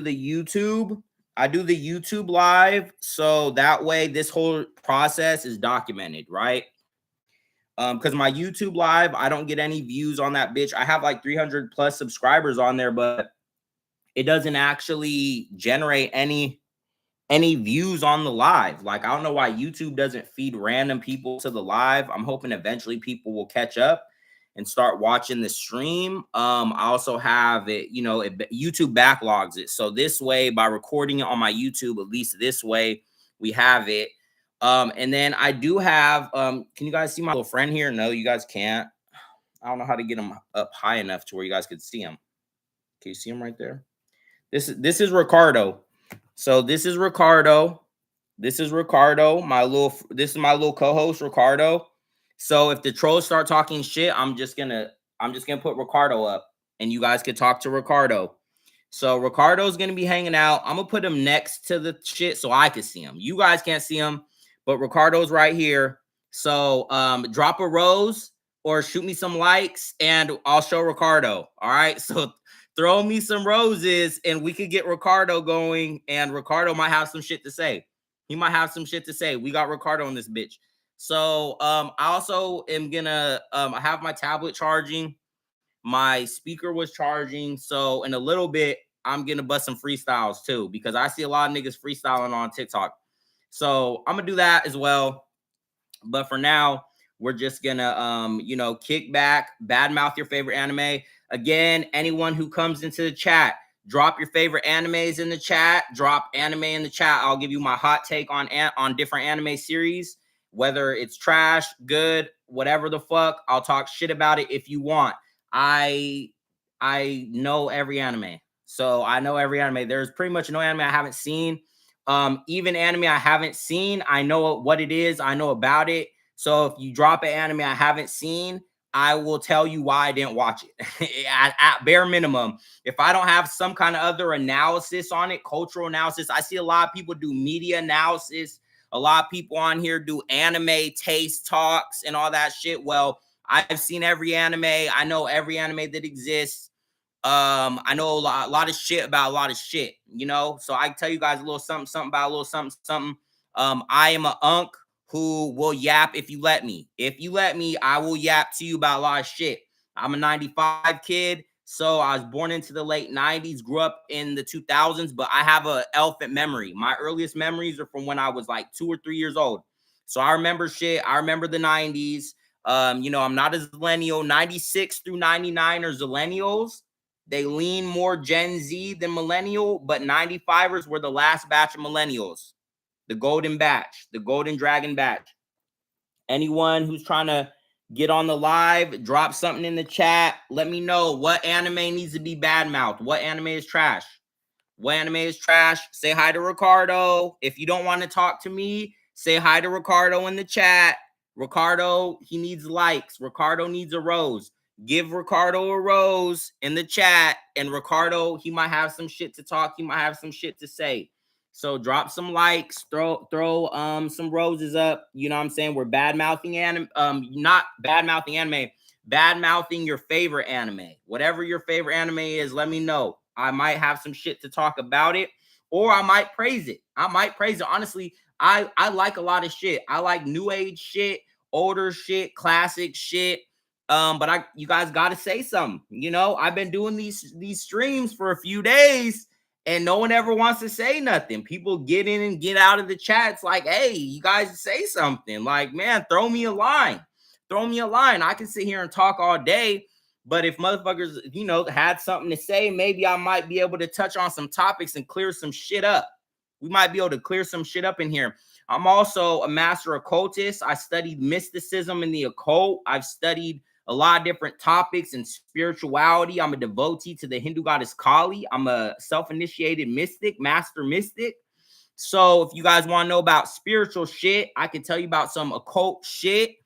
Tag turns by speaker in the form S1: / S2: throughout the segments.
S1: the YouTube. I do the YouTube live, so that way this whole process is documented, right? Because my YouTube live, I don't get any views on that bitch. I have like 300 plus subscribers on there, but it doesn't actually generate any views on the live. Like, I don't know why YouTube doesn't feed random people to the live. I'm hoping eventually people will catch up and start watching the stream. I also have it, YouTube backlogs it. So this way, by recording it on my YouTube, at least this way, we have it. And then I do have, can you guys see my little friend here? No, you guys can't. I don't know how to get him up high enough to where you guys could see him. Can you see him right there? This is Ricardo. So this is Ricardo. This is Ricardo. This is my little co-host, Ricardo. So if the trolls start talking shit, I'm just gonna put Ricardo up, and you guys can talk to Ricardo. So Ricardo's gonna be hanging out. I'm gonna put him next to the shit so I can see him. You guys can't see him, but Ricardo's right here. So drop a rose or shoot me some likes, and I'll show Ricardo. All right. So throw me some roses, and we could get Ricardo going. And Ricardo might have some shit to say. He might have some shit to say. We got Ricardo on this bitch. So I also am gonna I have my tablet charging. My speaker was charging. So in a little bit, I'm gonna bust some freestyles too, because I see a lot of niggas freestyling on TikTok. So I'm gonna do that as well. But for now, we're just gonna kick back, badmouth your favorite anime. Again, anyone who comes into the chat, drop your favorite animes in the chat. Drop anime in the chat. I'll give you my hot take on different anime series, whether it's trash, good, whatever the fuck. I'll talk shit about it if you want. I know every anime. So I know every anime. There's pretty much no anime I haven't seen. Even anime I haven't seen, I know what it is. I know about it. So if you drop an anime I haven't seen, I will tell you why I didn't watch it. at bare minimum, if I don't have some kind of other analysis on it, cultural analysis, I see a lot of people do media analysis. A lot of people on here do anime taste talks and all that shit. Well, I've seen every anime. I know every anime that exists. I know a lot of shit about a lot of shit, so I can tell you guys a little something about a little something. I am a unk who will yap if you let me. If you let me, I will yap to you about a lot of shit. I'm a 95 kid, so I was born into the late 90s, grew up in the 2000s, but I have an elephant memory. My earliest memories are from when I was like 2 or 3 years old. So I remember shit. I remember the 90s. I'm not a zillennial. 96 through 99 are zillennials. They lean more Gen Z than millennial, but 95ers were the last batch of millennials. The golden batch, the golden dragon batch. Anyone who's trying to get on the live, drop something in the chat. Let me know what anime needs to be badmouthed. What anime is trash? What anime is trash? Say hi to Ricardo. If you don't want to talk to me, say hi to Ricardo in the chat. Ricardo, he needs likes. Ricardo needs a rose. Give Ricardo a rose in the chat. And Ricardo, he might have some shit to talk. He might have some shit to say. So drop some likes, throw some roses up. You know what I'm saying? We're badmouthing anime, not badmouthing anime, badmouthing your favorite anime. Whatever your favorite anime is, let me know. I might have some shit to talk about it, or I might praise it. Honestly, I like a lot of shit. I like new age shit, older shit, classic shit. But you guys gotta say something. I've been doing these streams for a few days, and no one ever wants to say nothing. People get in and get out of the chats like, hey, you guys say something. Like, man, throw me a line. Throw me a line. I can sit here and talk all day, but if motherfuckers, had something to say, maybe I might be able to touch on some topics and clear some shit up. We might be able to clear some shit up in here. I'm also a master occultist. I studied mysticism and the occult. I've studied a lot of different topics and spirituality. I'm a devotee to the Hindu goddess Kali. I'm a self-initiated mystic, master mystic. So if you guys want to know about spiritual shit, I can tell you about some occult shit,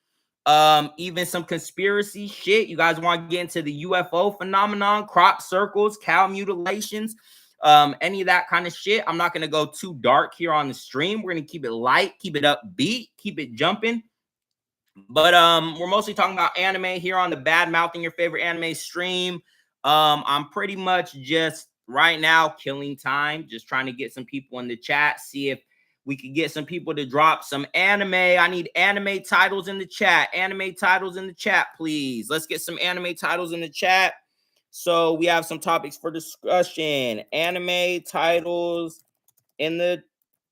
S1: even some conspiracy shit. You guys want to get into the UFO phenomenon, crop circles, cow mutilations, any of that kind of shit. I'm not going to go too dark here on the stream. We're going to keep it light, keep it upbeat, keep it jumping. But we're mostly talking about anime here on the Bad Mouthing Your Favorite Anime stream. I'm pretty much just right now, killing time, just trying to get some people in the chat, see if we could get some people to drop some anime. I need anime titles in the chat. Anime titles in the chat, please. Let's get some anime titles in the chat. So we have some topics for discussion. Anime titles in the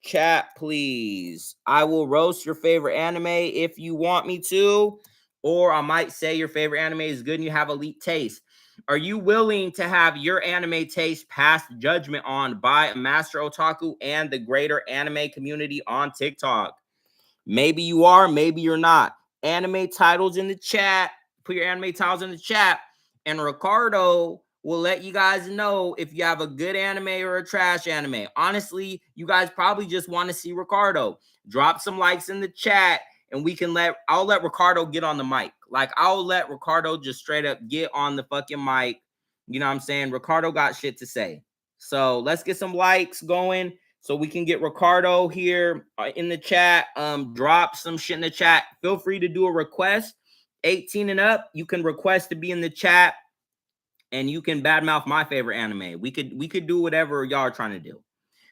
S1: chat, please. I will roast your favorite anime if you want me to, or I might say your favorite anime is good and you have elite taste. Are you willing to have your anime taste passed judgment on by a master otaku and the greater anime community on TikTok? Maybe you are, maybe you're not. Anime titles in the chat. Put your anime titles in the chat. And Ricardo will let you guys know if you have a good anime or a trash anime. Honestly, you guys probably just want to see Ricardo. Drop some likes in the chat and I'll let Ricardo get on the mic. Like, I'll let Ricardo just straight up get on the fucking mic. You know what I'm saying? Ricardo got shit to say. So let's get some likes going so we can get Ricardo here in the chat. Drop some shit in the chat. Feel free to do a request. 18 and up, you can request to be in the chat and you can badmouth my favorite anime. We could do whatever y'all are trying to do.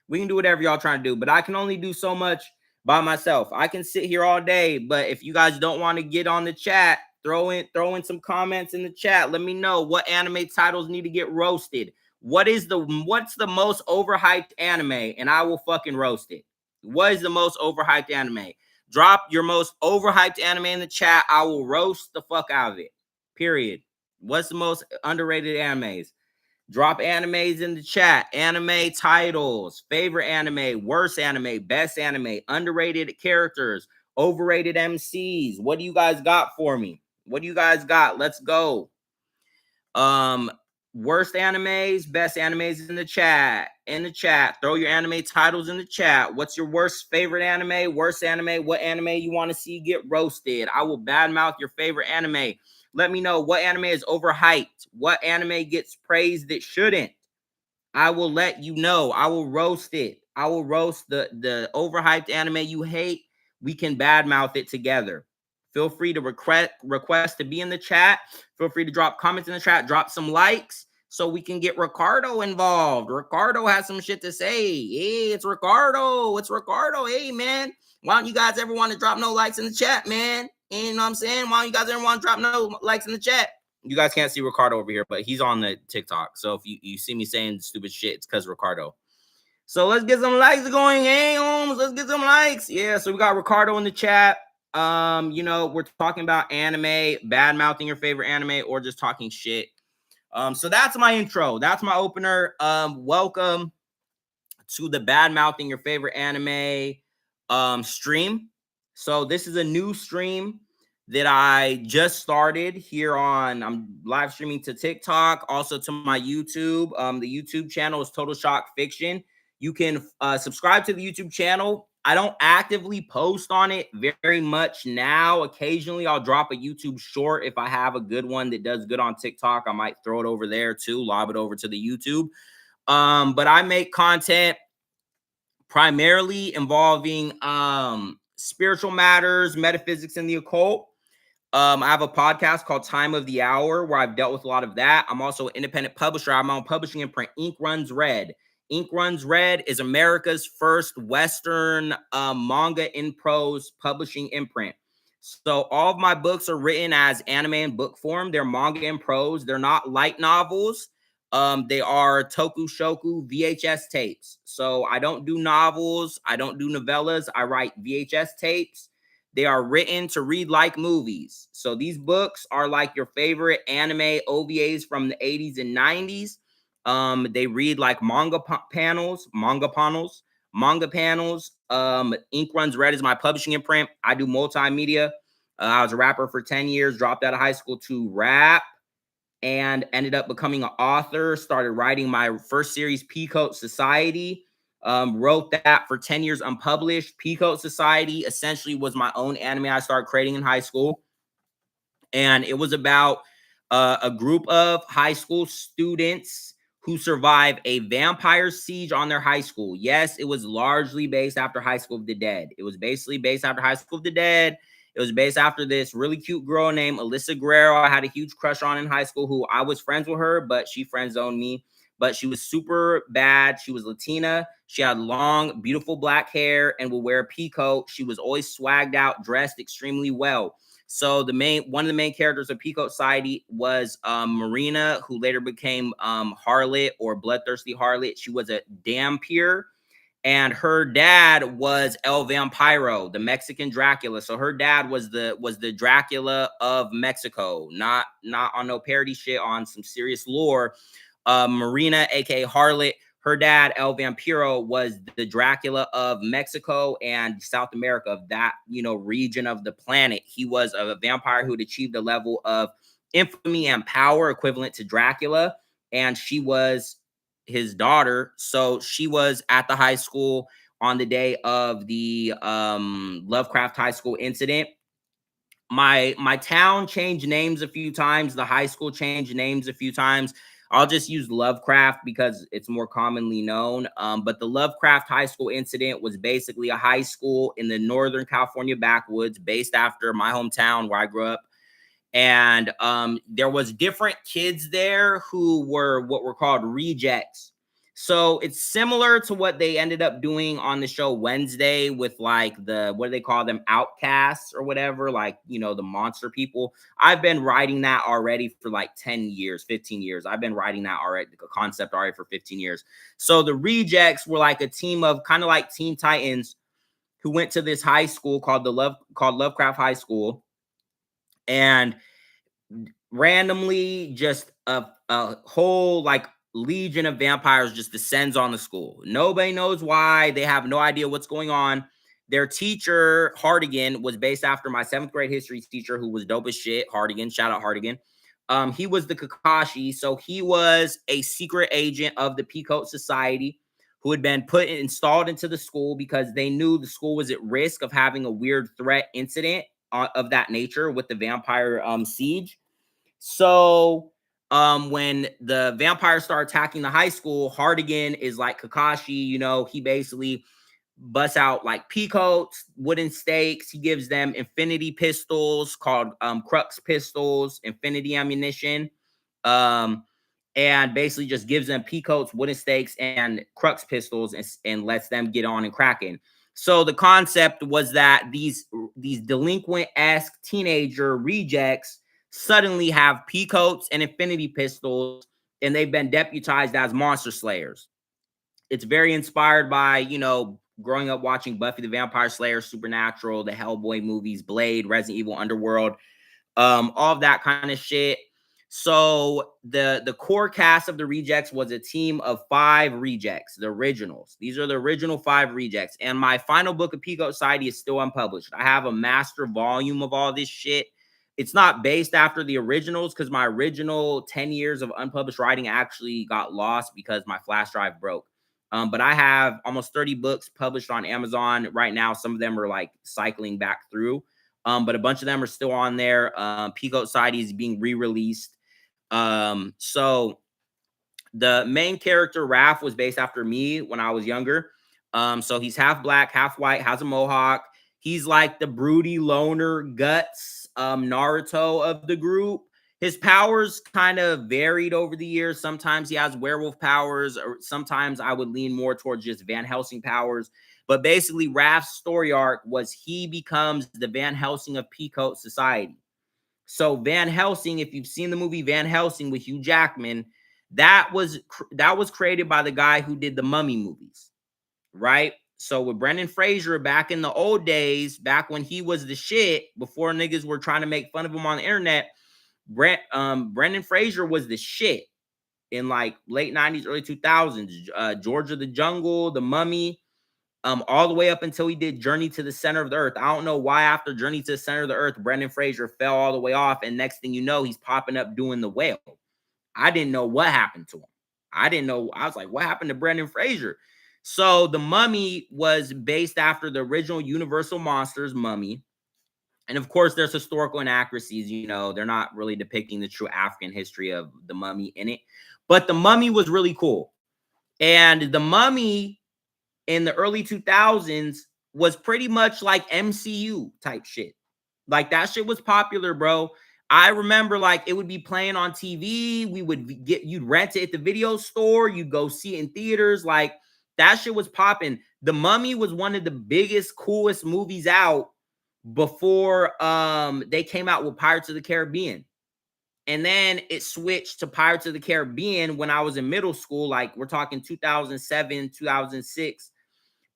S1: We can do whatever y'all trying to do, but I can only do so much by myself. I can sit here all day, but if you guys don't want to get on the chat, throw in some comments in the chat. Let me know what anime titles need to get roasted. What's the most overhyped anime, and I will fucking roast it. What is the most overhyped anime? Drop your most overhyped anime in the chat. I will roast the fuck out of it. Period. What's the most underrated animes? Drop animes in the chat. Anime titles, favorite anime, worst anime, best anime, underrated characters, overrated MCs. What do you guys got for me? What do you guys got? Let's go. Worst animes, best animes in the chat. In the chat. Throw your anime titles in the chat. What's your worst favorite anime? Worst anime? What anime you want to see get roasted? I will badmouth your favorite anime. Let me know what anime is overhyped. What anime gets praised that shouldn't. I will let you know. I will roast it. I will roast the overhyped anime you hate. We can badmouth it together. Feel free to request to be in the chat. Feel free to drop comments in the chat. Drop some likes so we can get Ricardo involved. Ricardo has some shit to say. Hey, it's Ricardo. It's Ricardo. Hey, man. Why don't you guys ever want to drop no likes in the chat, man? You know what I'm saying? Why don't you guys ever want to drop no likes in the chat? You guys can't see Ricardo over here, but he's on the TikTok. So if you see me saying stupid shit, it's because Ricardo. So let's get some likes going. Hey, homes, let's get some likes. Yeah, so we got Ricardo in the chat. We're talking about anime, bad mouthing your favorite anime, or just talking shit. So that's my intro. That's my opener. Welcome to the bad mouthing your favorite anime stream. So this is a new stream that I just started here I'm live streaming to TikTok, also to my YouTube. The YouTube channel is Total Shock Fiction. You can subscribe to the YouTube channel. I don't actively post on it very much now. Occasionally, I'll drop a YouTube short. If I have a good one that does good on TikTok, I might throw it over there too, lob it over to the YouTube. But I make content primarily involving spiritual matters, metaphysics, and the occult. I have a podcast called Time of the Hour where I've dealt with a lot of that. I'm also an independent publisher. I'm on publishing imprint. Ink Runs Red. Ink Runs Red is America's first Western manga in prose publishing imprint. So all of my books are written as anime in book form. They're manga in prose. They're not light novels. They are tokushoku VHS tapes. So I don't do novels. I don't do novellas. I write VHS tapes. They are written to read like movies. So these books are like your favorite anime OVAs from the 80s and 90s. They read like manga panels. Ink Runs Red is my publishing imprint. I do multimedia. I was a rapper for 10 years, dropped out of high school to rap, and ended up becoming an author. Started writing my first series, Peacoat Society. Wrote that for 10 years unpublished. Peacoat Society essentially was my own anime I started creating in high school. And it was about a group of high school students who survived a vampire siege on their high school. Yes, it was largely based after High School of the Dead. It was basically based after High School of the Dead. It was based after this really cute girl named Alyssa Guerrero. I had a huge crush on in high school who I was friends with her, but she friend zoned me. but she was super bad. She was Latina. She had long, beautiful black hair and would wear a pea coat. She was always swagged out, dressed extremely well. So one of the main characters of Peacoat Society was Marina, who later became Harlot or Bloodthirsty Harlot. She was a dampier, and her dad was El Vampiro, the Mexican Dracula. So her dad was the Dracula of Mexico, not on no parody shit, on some serious lore. Marina, aka Harlot, her dad El Vampiro was the Dracula of Mexico and South America, of that region of the planet. He was a vampire who had achieved a level of infamy and power equivalent to Dracula, and she was his daughter. So she was at the high school on the day of the Lovecraft High School incident. My town changed names a few times. The high school changed names a few times. I'll just use Lovecraft because it's more commonly known. But the Lovecraft High School incident was basically a high school in the Northern California backwoods, based after my hometown where I grew up. And there was different kids there who were what were called rejects. So it's similar to what they ended up doing on the show Wednesday with like what do they call them, outcasts or whatever, like the monster people. I've been writing that already for like 10 years, 15 years. I've been writing that already, the concept already, for 15 years. So the rejects were like a team of kind of like Teen Titans who went to this high school called Lovecraft High School, and randomly just a whole like legion of vampires just descends on the school. Nobody knows why. They have no idea what's going on. Their teacher, Hardigan, was based after my 7th grade history teacher, who was dope as shit. Hardigan, shout out Hardigan. He was the Kakashi. So he was a secret agent of the Peacoat Society who had been installed into the school because they knew the school was at risk of having a weird threat incident of that nature with the vampire siege. So when the vampires start attacking the high school, Hardigan is like Kakashi. He basically busts out like peacoats, wooden stakes. He gives them infinity pistols called crux pistols, infinity ammunition, and basically just gives them peacoats, wooden stakes, and crux pistols, and lets them get on and cracking. So the concept was that these delinquent-esque teenager rejects suddenly have peacoats and infinity pistols, and they've been deputized as monster slayers. It's very inspired by, growing up watching Buffy the Vampire Slayer, Supernatural, the Hellboy movies, Blade, Resident Evil, Underworld, all of that kind of shit. So the core cast of the rejects was a team of 5 rejects, the originals. These are the original 5 rejects. And my final book of Peacoat Society is still unpublished. I have a master volume of all this shit. It's not based after the originals because my original 10 years of unpublished writing actually got lost because my flash drive broke. But I have almost 30 books published on Amazon right now. Some of them are like cycling back through. But a bunch of them are still on there. Peacoat Society is being re-released. So the main character, Raph, was based after me when I was younger. So he's half black, half white, has a mohawk. He's like the broody loner guts Naruto of the group. His powers kind of varied over the years. Sometimes he has werewolf powers, or sometimes I would lean more towards just Van Helsing powers. But basically, Raph's story arc was he becomes the Van Helsing of Peacoat Society. So Van Helsing, if you've seen the movie Van Helsing with Hugh Jackman, that was created by the guy who did the Mummy movies, right? So with Brendan Fraser back in the old days, back when he was the shit, before niggas were trying to make fun of him on the internet, Brendan Fraser was the shit in like late 90s, early 2000s. George of the Jungle, The Mummy, all the way up until he did Journey to the Center of the Earth. I don't know why after Journey to the Center of the Earth, Brendan Fraser fell all the way off, and next thing you know, he's popping up doing The Whale. I didn't know what happened to him. I didn't know. I was like, what happened to Brendan Fraser? So The Mummy was based after the original Universal Monsters Mummy. And of course, there's historical inaccuracies. They're not really depicting the true African history of the Mummy in it. But The Mummy was really cool. And The Mummy in the early 2000s was pretty much like MCU type shit. Like that shit was popular, bro. I remember like it would be playing on TV. You'd rent it at the video store. You'd go see it in theaters. Like that shit was popping. The Mummy was one of the biggest, coolest movies out before they came out with Pirates of the Caribbean. And then it switched to Pirates of the Caribbean when I was in middle school. Like we're talking 2007, 2006.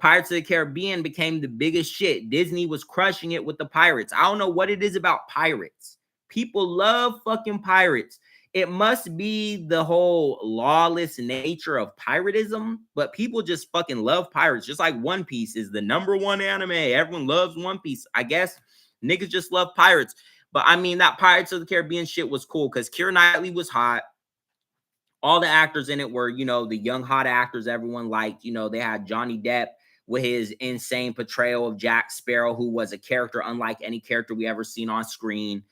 S1: Pirates of the Caribbean became the biggest shit. Disney was crushing it with the pirates. I don't know what it is about pirates. People love fucking pirates. It must be the whole lawless nature of piratism, but people just fucking love pirates. Just like One Piece is the #1 anime. Everyone loves One Piece. I guess niggas just love pirates. But I mean, that Pirates of the Caribbean shit was cool because Keira Knightley was hot. All the actors in it were, you know, the young hot actors everyone liked. You know, they had Johnny Depp with his insane portrayal of Jack Sparrow, who was a character unlike any character we ever seen on screen.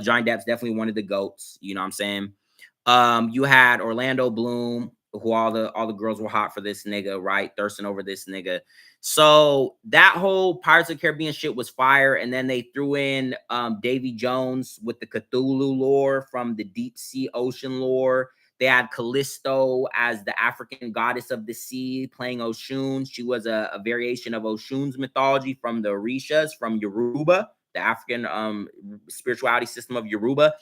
S1: Johnny Depp's definitely one of the GOATs, you know what I'm saying? You had Orlando Bloom, who all the girls were hot for this nigga, right? Thirsting over this nigga. So that whole Pirates of the Caribbean shit was fire. And then they threw in Davy Jones with the Cthulhu lore from the deep sea ocean lore. They had Callisto as the African goddess of the sea playing Oshun. She was a variation of Oshun's mythology from the Orishas, from Yoruba, the African spirituality system of Yoruba.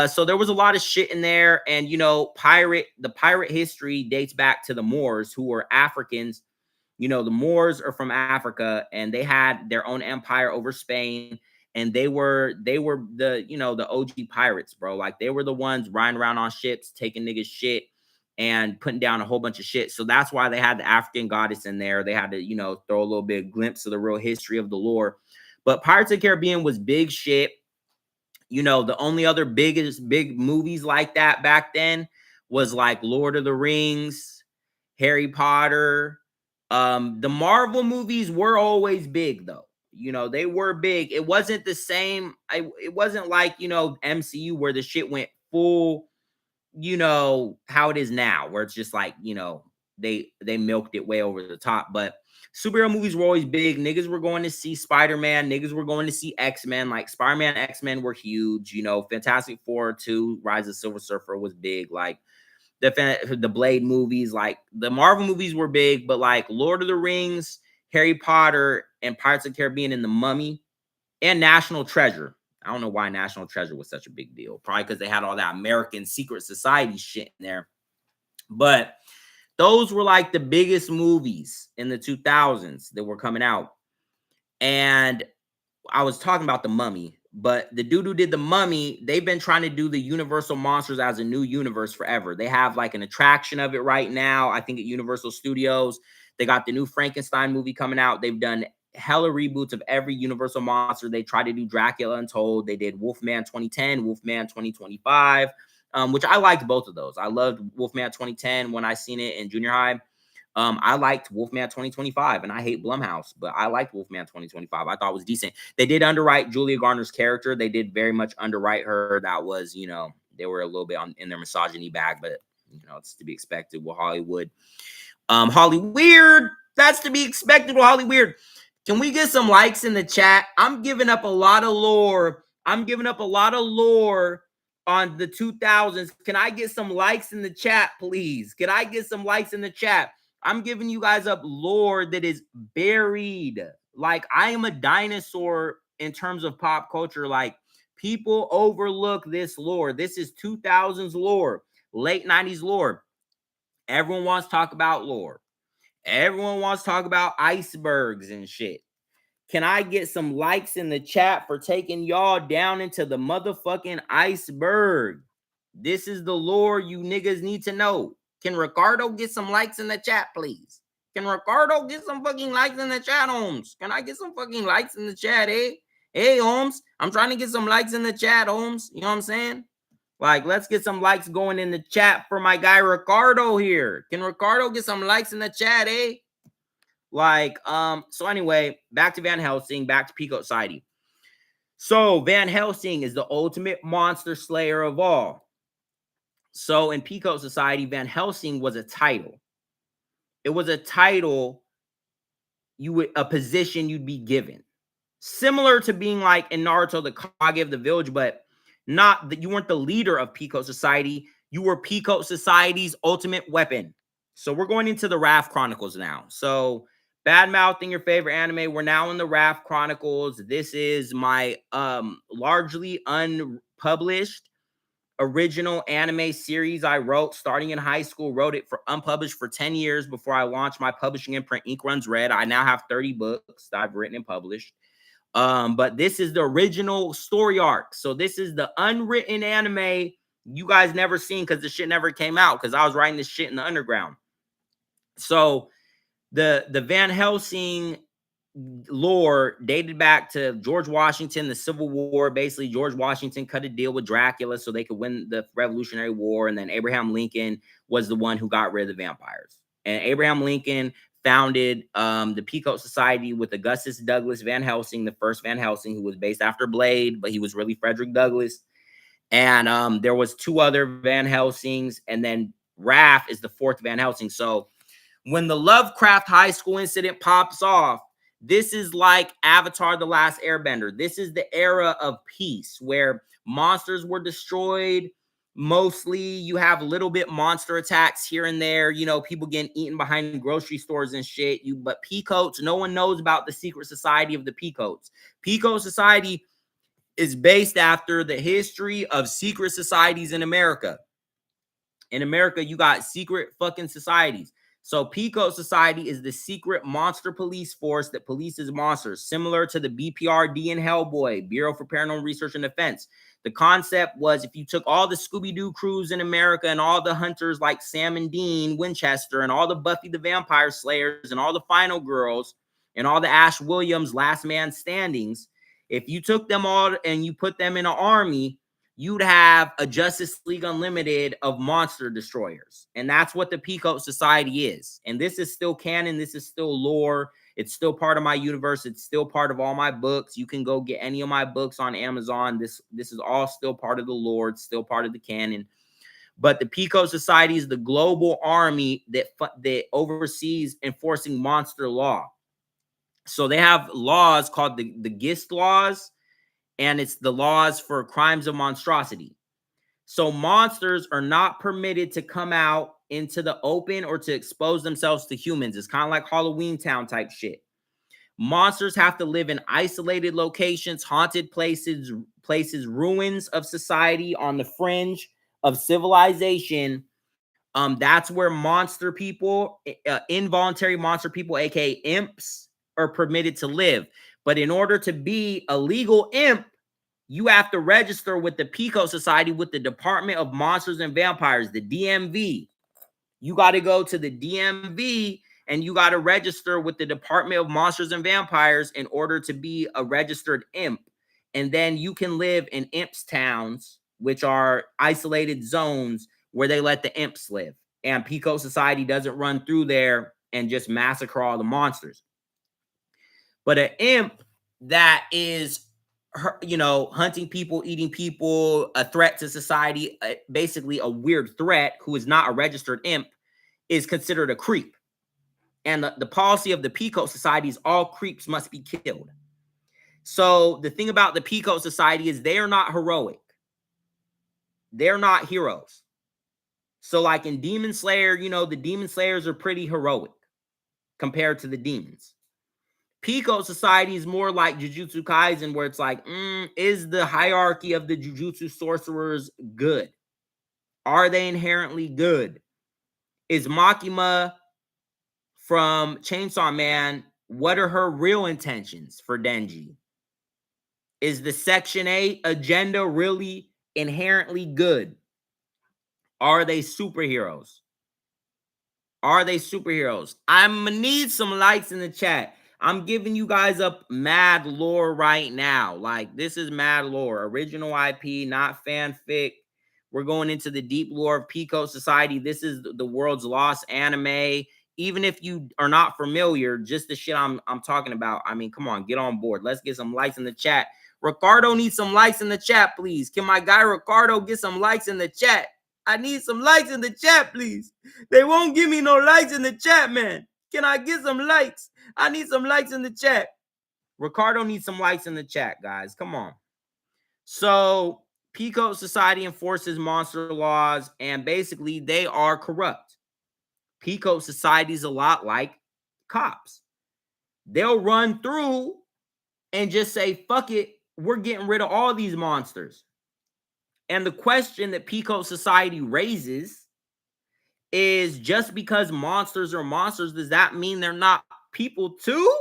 S1: So there was a lot of shit in there. And, you know, the pirate history dates back to the Moors, who were Africans. You know, the Moors are from Africa and they had their own empire over Spain. And they were the, you know, the OG pirates, bro. Like they were the ones riding around on ships, taking niggas shit and putting down a whole bunch of shit. So that's why they had the African goddess in there. They had to, you know, throw a little bit of glimpse of the real history of the lore. But Pirates of the Caribbean was big shit. You know, the only other big movies like that back then was like Lord of the Rings, Harry Potter. The Marvel movies were always big though. You know, they were big. It wasn't the same. It wasn't like, you know, MCU where the shit went full, you know, how it is now, where it's just like, you know, they milked it way over the top. But superhero movies were always big. Niggas were going to see Spider-Man. Niggas were going to see X-Men. Like Spider-Man, X-Men were huge. You know, Fantastic Four 2, Rise of Silver Surfer was big. Like the Blade movies, like the Marvel movies were big, but like Lord of the Rings, Harry Potter, and Pirates of the Caribbean and The Mummy and National Treasure. I don't know why National Treasure was such a big deal. Probably because they had all that American secret society shit in there. But those were like the biggest movies in the 2000s that were coming out. And I was talking about The Mummy, but the dude who did The Mummy, they've been trying to do the Universal Monsters as a new universe forever. They have like an attraction of it right now, I think at Universal Studios. They got the new Frankenstein movie coming out. They've done hella reboots of every Universal monster. They tried to do Dracula Untold. They did Wolfman 2010, Wolfman 2025, which I liked both of those. I loved Wolfman 2010 when I seen it in junior high. I liked Wolfman 2025, and I hate Blumhouse, but I liked Wolfman 2025. I thought it was decent. They did underwrite Julia Garner's character. They did very much underwrite her. That was, you know, they were a little bit in their misogyny bag, but, you know, it's to be expected with Hollywood. Hollyweird, that's to be expected with Hollyweird. Can we get some likes in the chat? I'm giving up a lot of lore. I'm giving up a lot of lore on the 2000s. Can I get some likes in the chat, please? Can I get some likes in the chat? I'm giving you guys up lore that is buried. Like, I am a dinosaur in terms of pop culture. Like, people overlook this lore. This is 2000s lore, late 90s lore. Everyone wants to talk about lore. Everyone wants to talk about icebergs and shit. Can I get some likes in the chat for taking y'all down into the motherfucking iceberg? This is the lore you niggas need to know. Can Ricardo get some likes in the chat, please? Can Ricardo get some fucking likes in the chat, Holmes? Can I get some fucking likes in the chat, eh? Hey, Holmes, I'm trying to get some likes in the chat, Holmes. You know what I'm saying? Like, let's get some likes going in the chat for my guy Ricardo here. Can Ricardo get some likes in the chat, eh? Like, so anyway, back to Van Helsing, back to Peacoat Society. So Van Helsing is the ultimate monster slayer of all. So in Peacoat Society, Van Helsing was a title. It was a title, a position you'd be given. Similar to being like in Naruto, the Kage of the village, but Not that you weren't the leader of Peacoat Society. You were Peacoat Society's ultimate weapon. So we're going into the Wrath Chronicles now. So Badmouthing, your favorite anime. We're now in the Wrath Chronicles. This is my largely unpublished original anime series I wrote starting in high school. Wrote it for unpublished for 10 years before I launched my publishing imprint, Ink Runs Red. I now have 30 books that I've written and published. But this is the original story arc. So this is the unwritten anime you guys never seen because the shit never came out because I was writing this shit in the underground. So the Van Helsing lore dated back to George Washington, the Civil War. Basically, George Washington cut a deal with Dracula so they could win the Revolutionary War, and then Abraham Lincoln was the one who got rid of the vampires. And Abraham Lincoln founded the Peacoat Society with Augustus Douglas Van Helsing, the first Van Helsing, who was based after Blade, but he was really Frederick Douglass. And there was 2 other Van Helsings, and then Raph is the 4th Van Helsing. So when the Lovecraft High School incident pops off, this is like Avatar: The Last Airbender. This is the era of peace where monsters were destroyed. Mostly you have a little bit monster attacks here and there, you know, people getting eaten behind grocery stores and shit. But Peacoats, no one knows about the secret society of the Peacoats. Peacoat Society is based after the history of secret societies in America. In America, you got secret fucking societies. So Peacoat Society is the secret monster police force that polices monsters, similar to the BPRD and Hellboy, Bureau for Paranormal Research and Defense. The concept was if you took all the Scooby-Doo crews in America and all the hunters like Sam and Dean Winchester and all the Buffy the Vampire Slayers and all the Final Girls and all the Ash Williams Last Man Standings, if you took them all and you put them in an army, you'd have a Justice League Unlimited of monster destroyers. And that's what the Peacoat Society is. And this is still canon. This is still lore. It's still part of my universe. It's still part of all my books. You can go get any of my books on Amazon. This is all still part of the lore. It's still part of the canon. But the Peacoat Society is the global army that oversees enforcing monster law. So they have laws called the Gist laws, and it's the laws for crimes of monstrosity. So monsters are not permitted to come out into the open or to expose themselves to humans. It's kind of like Halloween Town type shit. Monsters have to live in isolated locations, haunted places, ruins of society on the fringe of civilization. That's where monster people, involuntary monster people, aka imps, are permitted to live. But in order to be a legal imp, you have to register with the Peacoat Society with the Department of Monsters and Vampires, the DMV. You got to go to the DMV and you got to register with the Department of Monsters and Vampires in order to be a registered imp. And then you can live in imps towns, which are isolated zones where they let the imps live. And Peacoat Society doesn't run through there and just massacre all the monsters. But an imp that is, you know, hunting people, eating people, a threat to society, basically a weird threat who is not a registered imp, is considered a creep. And the policy of the Peacoat Society is all creeps must be killed. So the thing about the Peacoat Society is they are not heroic. They're not heroes. So like in Demon Slayer, you know, the Demon Slayers are pretty heroic compared to the demons. Peacoat Society is more like Jujutsu Kaisen, where it's like, is the hierarchy of the Jujutsu sorcerers good? Are they inherently good? Is Makima from Chainsaw Man, what are her real intentions for Denji? Is the Section 8 agenda really inherently good? Are they superheroes? Are they superheroes? I'm gonna need some likes in the chat. I'm giving you guys up mad lore right now. Like, this is mad lore. Original IP, not fanfic. We're going into the deep lore of Peacoat Society. This is the world's lost anime. Even if you are not familiar, just the shit I'm talking about, I mean, come on, get on board. Let's get some likes in the chat. Ricardo needs some likes in the chat, please. Can my guy Ricardo get some likes in the chat? I need some likes in the chat, please. They won't give me no likes in the chat, man. Can I get some likes? I need some likes in the chat. Ricardo needs some likes in the chat, guys. Come on. So Peacoat Society enforces monster laws, and basically they are corrupt. Peacoat Society is a lot like cops. They'll run through and just say, fuck it, we're getting rid of all these monsters. And the question that Peacoat Society raises is, just because monsters are monsters, does that mean they're not people too?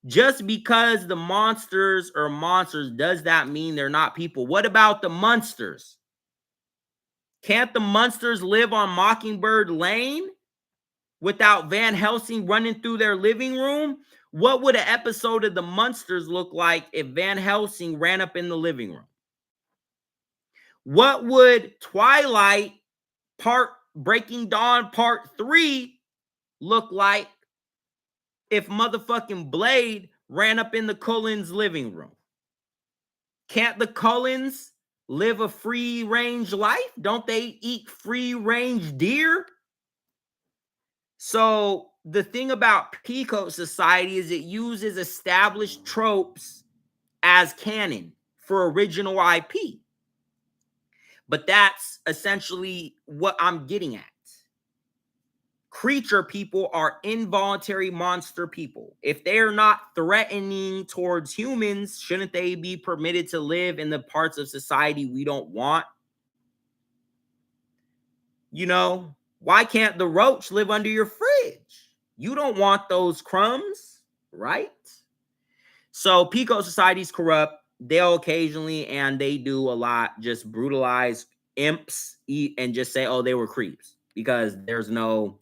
S1: Just because the monsters are monsters, does that mean they're not people? What about the monsters? Can't the monsters live on Mockingbird Lane without Van Helsing running through their living room? What would an episode of the Munsters look like if Van Helsing ran up in the living room? What would Twilight Breaking Dawn Part 3 look like if motherfucking Blade ran up in the Cullens' living room? Can't the Cullens live a free-range life? Don't they eat free-range deer? So the thing about Peacoat Society is it uses established tropes as canon for original IP. But that's essentially what I'm getting at. Creature people are involuntary monster people. If they're not threatening towards humans, shouldn't they be permitted to live in the parts of society we don't want? You know, why can't the roach live under your fridge? You don't want those crumbs, right? So Peacoat Society's corrupt. They'll occasionally, and they do a lot, just brutalize imps and just say, oh, they were creeps, because there's no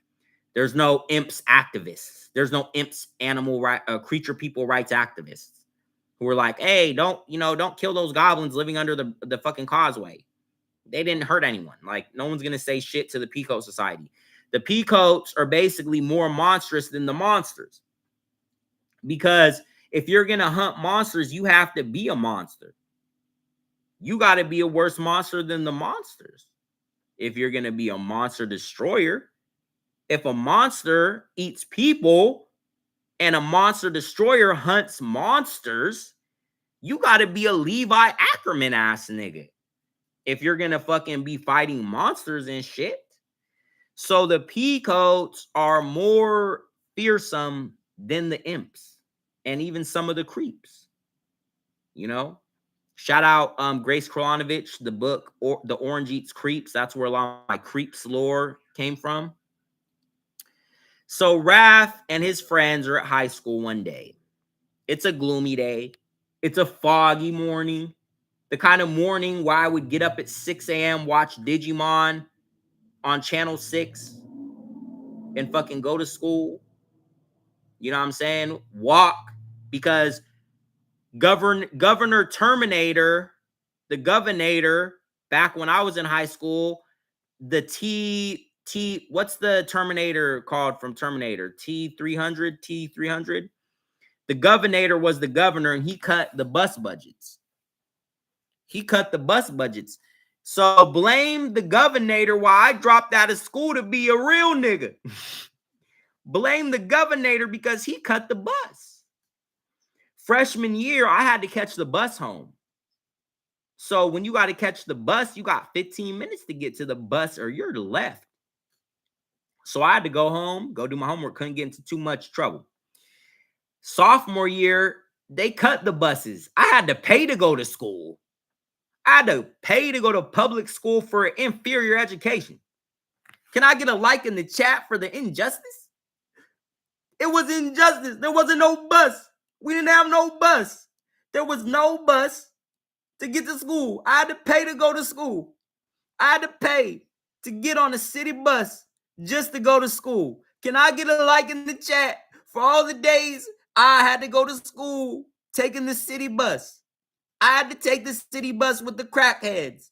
S1: imps activists. There's no imps creature people rights activists who are like, hey, don't kill those goblins living under the fucking causeway. They didn't hurt anyone. Like, no one's gonna say shit to the Peacoat Society. The Peacoats are basically more monstrous than the monsters, because if you're gonna hunt monsters, you have to be a monster. You got to be a worse monster than the monsters if you're gonna be a monster destroyer. If a monster eats people and a monster destroyer hunts monsters, you got to be a Levi Ackerman ass nigga if you're gonna fucking be fighting monsters and shit. So the Peacoats are more fearsome than the imps and even some of the creeps. You know, shout out Grace Krolonovich, the book or The Orange Eats Creeps. That's where a lot of my creeps lore came from. So Raph and his friends are at high school one day. It's a gloomy day. It's a foggy morning. The kind of morning where I would get up at 6 a.m., watch Digimon on Channel 6 and fucking go to school. You know what I'm saying? Walk, because Governor Terminator, the Governator, back when I was in high school, the what's the Terminator called from Terminator? T300? The Governator was the governor, and he cut the bus budgets. So blame the Governator why I dropped out of school to be a real nigga. Blame the Governator because he cut the bus. Freshman year, I had to catch the bus home. So when you got to catch the bus, you got 15 minutes to get to the bus or you're left. So I had to go home, go do my homework, couldn't get into too much trouble. Sophomore year, they cut the buses. I had to pay to go to school. I had to pay to go to public school for inferior education. Can I get a like in the chat for the injustice? It was injustice. There wasn't no bus. We didn't have no bus. There was no bus to get to school. I had to pay to go to school. I had to pay to get on a city bus just to go to school. Can I get a like in the chat for all the days I had to go to school taking the city bus? I had to take the city bus with the crackheads,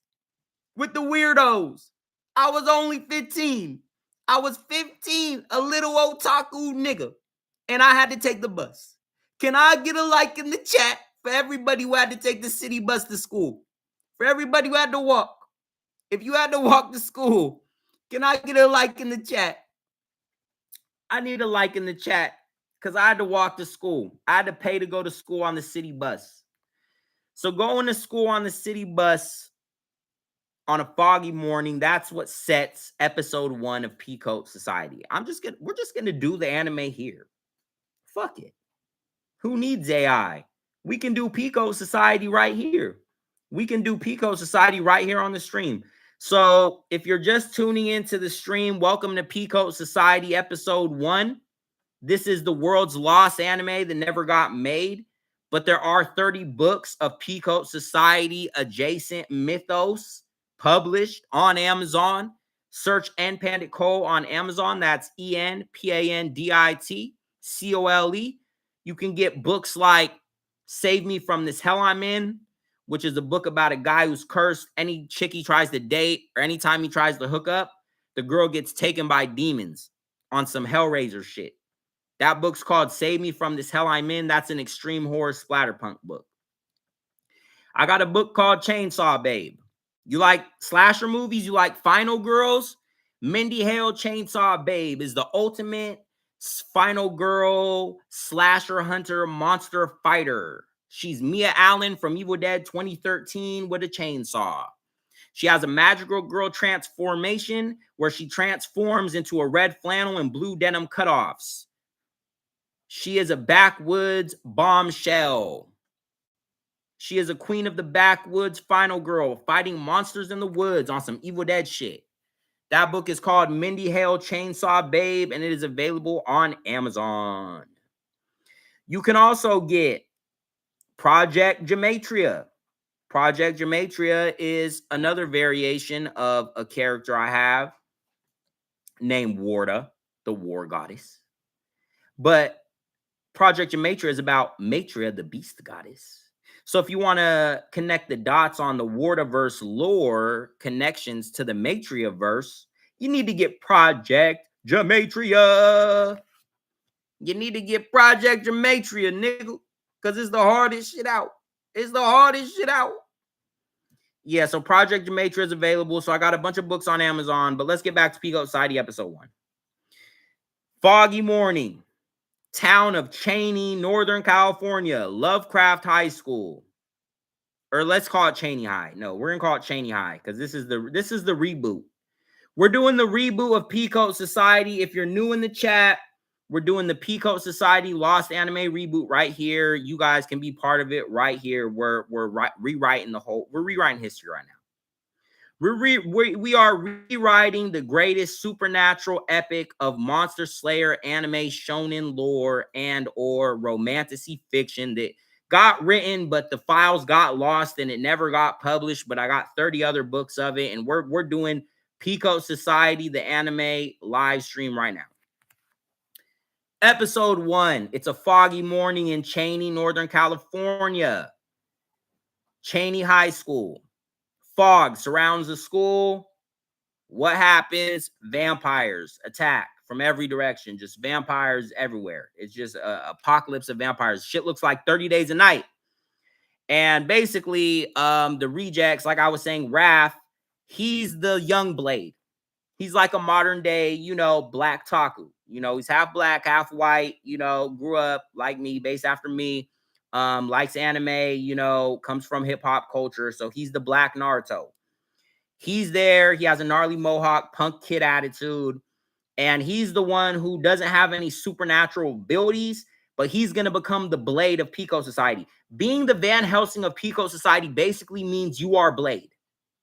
S1: with the weirdos. I was only 15. I was 15, a little otaku nigga, and I had to take the bus. Can I get a like in the chat for everybody who had to take the city bus to school? For everybody who had to walk. If you had to walk to school, can I get a like in the chat? I need a like in the chat because I had to walk to school. I had to pay to go to school on the city bus. So going to school on the city bus on a foggy morning, that's what sets episode 1 of Peacoat Society. We're just gonna do the anime here. Fuck it. Who needs AI? We can do Peacoat Society right here. We can do Peacoat Society right here on the stream. So if you're just tuning into the stream, welcome to Peacoat Society episode 1. This is the world's lost anime that never got made, but there are 30 books of Peacoat Society adjacent mythos published on Amazon. Search Enpandit Cole on Amazon. That's ENPANDIT COLE. You can get books like Save Me From This Hell I'm In, which is a book about a guy who's cursed. Any chick he tries to date or anytime he tries to hook up, the girl gets taken by demons on some Hellraiser shit. That book's called Save Me From This Hell I'm In. That's an extreme horror splatterpunk book. I got a book called Chainsaw Babe. You like slasher movies? You like Final Girls? Mindy Hale Chainsaw Babe is the ultimate final girl slasher hunter monster fighter. She's Mia Allen from Evil Dead 2013 with a chainsaw. She has a magical girl transformation where she transforms into a red flannel and blue denim cutoffs. She is a backwoods bombshell. She is a queen of the backwoods final girl fighting monsters in the woods on some Evil Dead shit. That book is called Mindy Hale Chainsaw Babe, and it is available on Amazon. You can also get Project Gematria. Project Gematria is another variation of a character I have named Warda, the war goddess. But Project Gematria is about Matria, the beast goddess. So if you want to connect the dots on the Wardaverse lore connections to the Matria verse, you need to get Project Gematria. You need to get Project Gematria, nigga, because it's the hardest shit out. It's the hardest shit out. Yeah, so Project Gematria is available. So I got a bunch of books on Amazon, but let's get back to Peacoat Society episode 1. Foggy morning. Town of Cheney, Northern California, Lovecraft High School. Or let's call it Cheney High. No, we're gonna call it Cheney High because this is the reboot. We're doing the reboot of Peacoat Society. If you're new in the chat, we're doing the Peacoat Society Lost Anime reboot right here. You guys can be part of it right here. We're rewriting history right now. We are rewriting the greatest supernatural epic of monster slayer anime shonen lore and or romantasy fiction that got written, but the files got lost and it never got published. But I got 30 other books of it, and we're doing Peacoat Society, the anime live stream right now. Episode 1. It's a foggy morning in Cheney, Northern California. Cheney High School. Fog surrounds the school. What happens? Vampires attack from every direction. Just vampires everywhere. It's just an apocalypse of vampires. Shit looks like 30 Days a Night. And basically, the rejects, like I was saying, Raph, he's the young Blade. He's like a modern day, Black Taku. He's half black, half white, grew up like me, based after me. Likes anime, comes from hip-hop culture. So he's the Black Naruto. He's there. He has a gnarly mohawk, punk kid attitude. And he's the one who doesn't have any supernatural abilities, but he's going to become the Blade of Peacoat Society. Being the Van Helsing of Peacoat Society basically means you are Blade.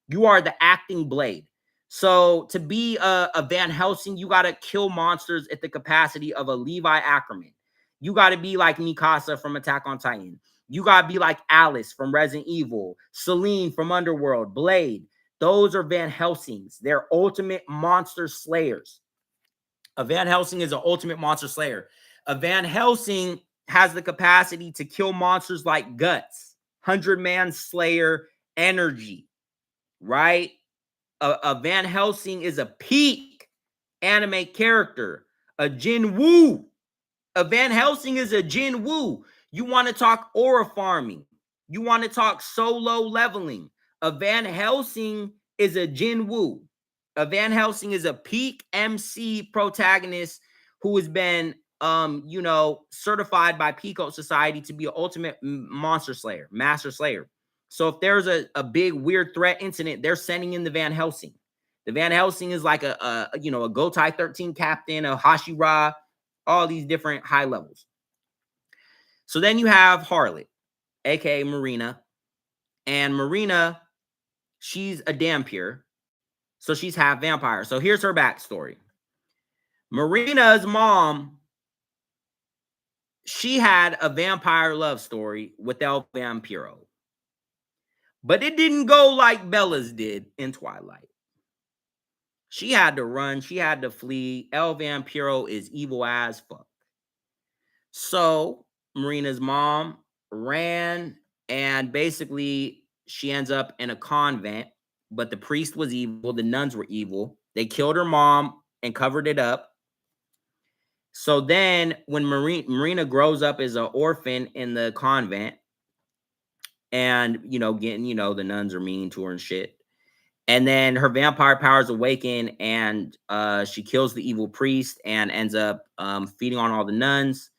S1: You are the acting Blade. So to be a Van Helsing, you got to kill monsters at the capacity of a Levi Ackerman. You got to be like Mikasa from Attack on Titan. You got to be like Alice from Resident Evil, Celine from Underworld, Blade. Those are Van Helsings. They're ultimate monster slayers. A Van Helsing is an ultimate monster slayer. A Van Helsing has the capacity to kill monsters like Guts, 100-man slayer energy, right? A Van Helsing is a peak anime character, a Jin Woo. A Van Helsing is a Jin Woo. You want to talk aura farming. You want to talk solo leveling. A Van Helsing is a Jin Woo. A Van Helsing is a peak MC protagonist who has been, certified by Peacoat Society to be an ultimate monster slayer, master slayer. So if there's a big weird threat incident, they're sending in the Van Helsing. The Van Helsing is like a Gotai 13 captain, a Hashira, all these different high levels. So then you have Harlot, aka Marina. And Marina, she's a Dhampir. So she's half vampire. So here's her backstory. Marina's mom, she had a vampire love story with El Vampiro. But it didn't go like Bella's did in Twilight. She had to run. She had to flee. El Vampiro is evil as fuck. So Marina's mom ran, and basically she ends up in a convent. But the priest was evil. The nuns were evil. They killed her mom and covered it up. So then when Marina grows up as an orphan in the convent, and, the nuns are mean to her and shit. And then her vampire powers awaken, and she kills the evil priest and ends up feeding on all the nuns.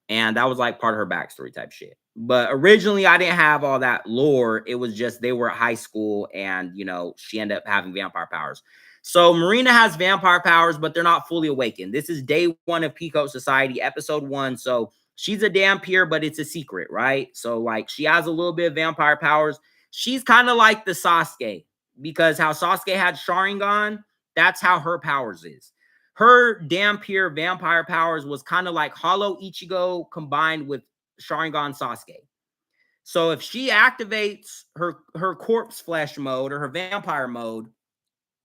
S1: And that was like part of her backstory type shit. But originally, I didn't have all that lore. It was just they were at high school, and, she ended up having vampire powers. So Marina has vampire powers, but they're not fully awakened. This is day 1 of Peacoat Society, episode 1. So she's a Dhampir, but it's a secret, right? So, like, she has a little bit of vampire powers. She's kind of like the Sasuke, because how Sasuke had Sharingan, that's how her powers is. Her Dhampir vampire powers was kind of like Hollow Ichigo combined with Sharingan Sasuke. So if she activates her corpse flesh mode or her vampire mode,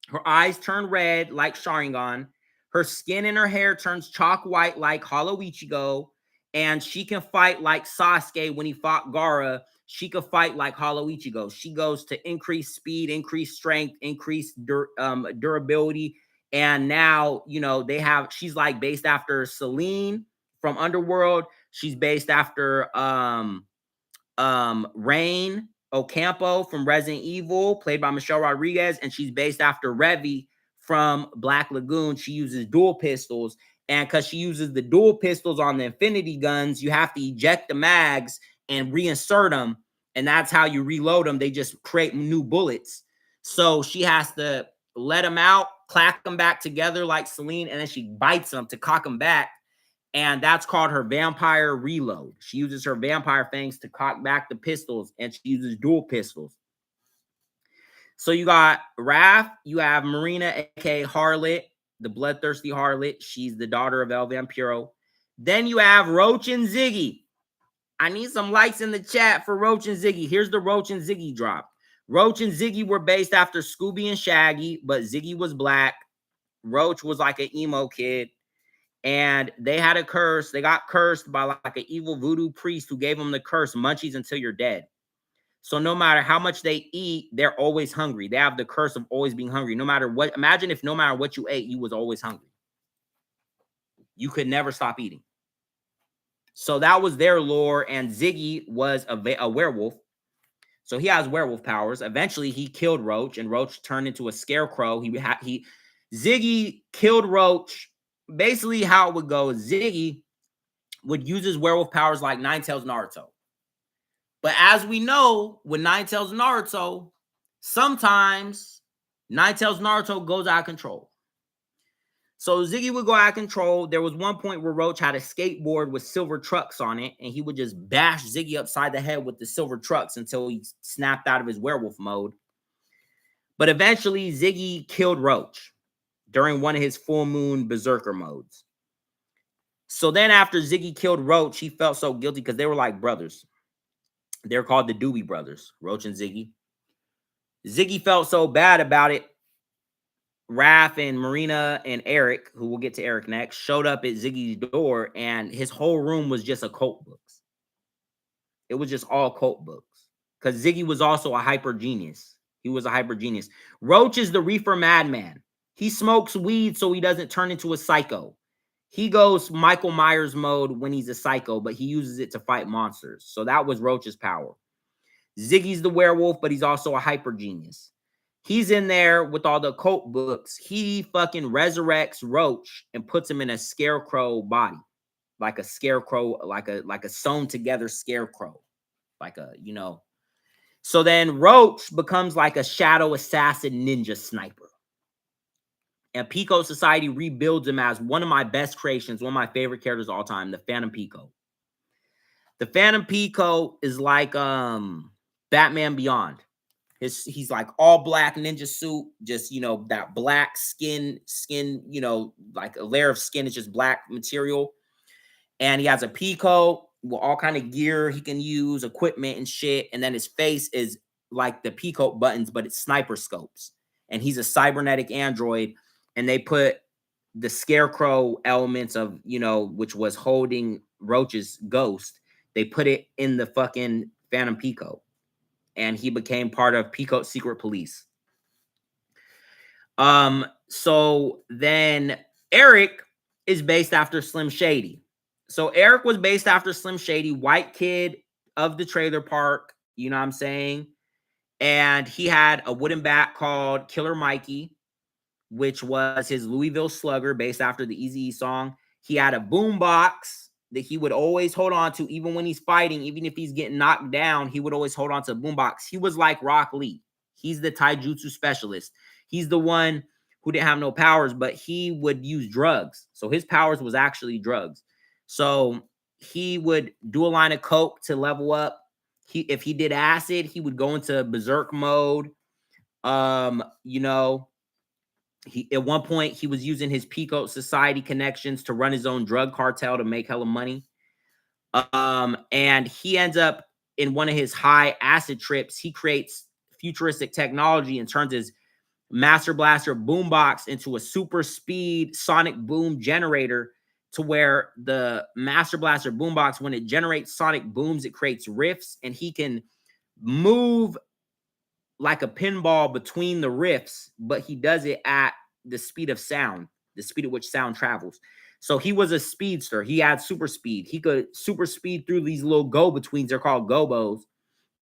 S1: her eyes turn red like Sharingan, her skin and her hair turns chalk white like Hollow Ichigo, and she can fight like Sasuke when he fought Gaara. She could fight like Hollow Ichigo. She goes to increase speed, increase strength, increase durability. And now, she's like based after Selene from Underworld. She's based after Rain Ocampo from Resident Evil, played by Michelle Rodriguez, and she's based after Revi from Black Lagoon. She uses dual pistols, and because she uses the dual pistols on the Infinity guns, you have to eject the mags and reinsert them, and that's how you reload them. They just create new bullets. So she has to let them out, clack them back together like Selene, and then she bites them to cock them back. And that's called her vampire reload. She uses her vampire fangs to cock back the pistols, and she uses dual pistols. So you got Raph, you have Marina, aka Harlot, the bloodthirsty Harlot. She's the daughter of El Vampiro. Then you have Roach and Ziggy. I need some likes in the chat for Roach and Ziggy. Here's the Roach and Ziggy drop. Roach and Ziggy were based after Scooby and Shaggy, but Ziggy was black. Roach was like an emo kid. And they had a curse. They got cursed by like an evil voodoo priest who gave them the curse, munchies until you're dead. So no matter how much they eat, they're always hungry. They have the curse of always being hungry. No matter what, imagine if no matter what you ate, you was always hungry. You could never stop eating. So that was their lore. And Ziggy was a werewolf. So he has werewolf powers. Eventually, he killed Roach, and Roach turned into a scarecrow. Ziggy killed Roach. Basically, how it would go is Ziggy would use his werewolf powers like Ninetales Naruto. But as we know, with Ninetales Naruto, sometimes Ninetales Naruto goes out of control. So Ziggy would go out of control. There was one point where Roach had a skateboard with silver trucks on it, and he would just bash Ziggy upside the head with the silver trucks until he snapped out of his werewolf mode. But eventually, Ziggy killed Roach during one of his full moon berserker modes. So then after Ziggy killed Roach, he felt so guilty because they were like brothers. They're called the Doobie Brothers, Roach and Ziggy. Ziggy felt so bad about it. Raph and Marina and Eric, who we'll get to Eric next, showed up at Ziggy's door, and his whole room was just occult books. It was just all occult books because Ziggy was also a hyper genius. He was a hyper genius. Roach is the reefer madman. He smokes weed so he doesn't turn into a psycho. He goes Michael Myers mode when he's a psycho, but he uses it to fight monsters. So that was Roach's power. Ziggy's the werewolf, but he's also a hyper genius. He's in there with all the occult books. He fucking resurrects Roach and puts him in a scarecrow body. Like a scarecrow, like a sewn together scarecrow. Like a, So then Roach becomes like a shadow assassin ninja sniper. And Pico Society rebuilds him as one of my best creations, one of my favorite characters of all time, the Phantom Pico. The Phantom Pico is like Batman Beyond. He's like all black ninja suit, just that black skin, like a layer of skin is just black material. And he has a Pico with all kind of gear he can use, equipment and shit. And then his face is like the Pico buttons, but it's sniper scopes. And he's a cybernetic android. And they put the scarecrow elements of, which was holding Roach's ghost. They put it in the fucking Phantom Pico. And he became part of Pico's secret police. So then Eric is based after Slim Shady. So Eric was based after Slim Shady, white kid of the trailer park, you know what I'm saying? And he had a wooden bat called Killer Mikey, which was his Louisville Slugger based after the Eazy-E song. He had a boom box that he would always hold on to, even when he's fighting, even if he's getting knocked down, he would always hold on to a boom box. He was like Rock Lee. He's the taijutsu specialist. He's the one who didn't have no powers, but he would use drugs. So his powers was actually drugs. So he would do a line of coke to level up. If he did acid, he would go into berserk mode. At one point he was using his Pico Society connections to run his own drug cartel to make hella money. And he ends up in one of his high acid trips. He creates futuristic technology and turns his Master Blaster boombox into a super speed sonic boom generator, to where the Master Blaster boombox, when it generates sonic booms, it creates riffs, and he can move like a pinball between the riffs, but he does it at the speed of sound, the speed at which sound travels. So he was a speedster. He had super speed. He could super speed through these little go-betweens. They're called gobos.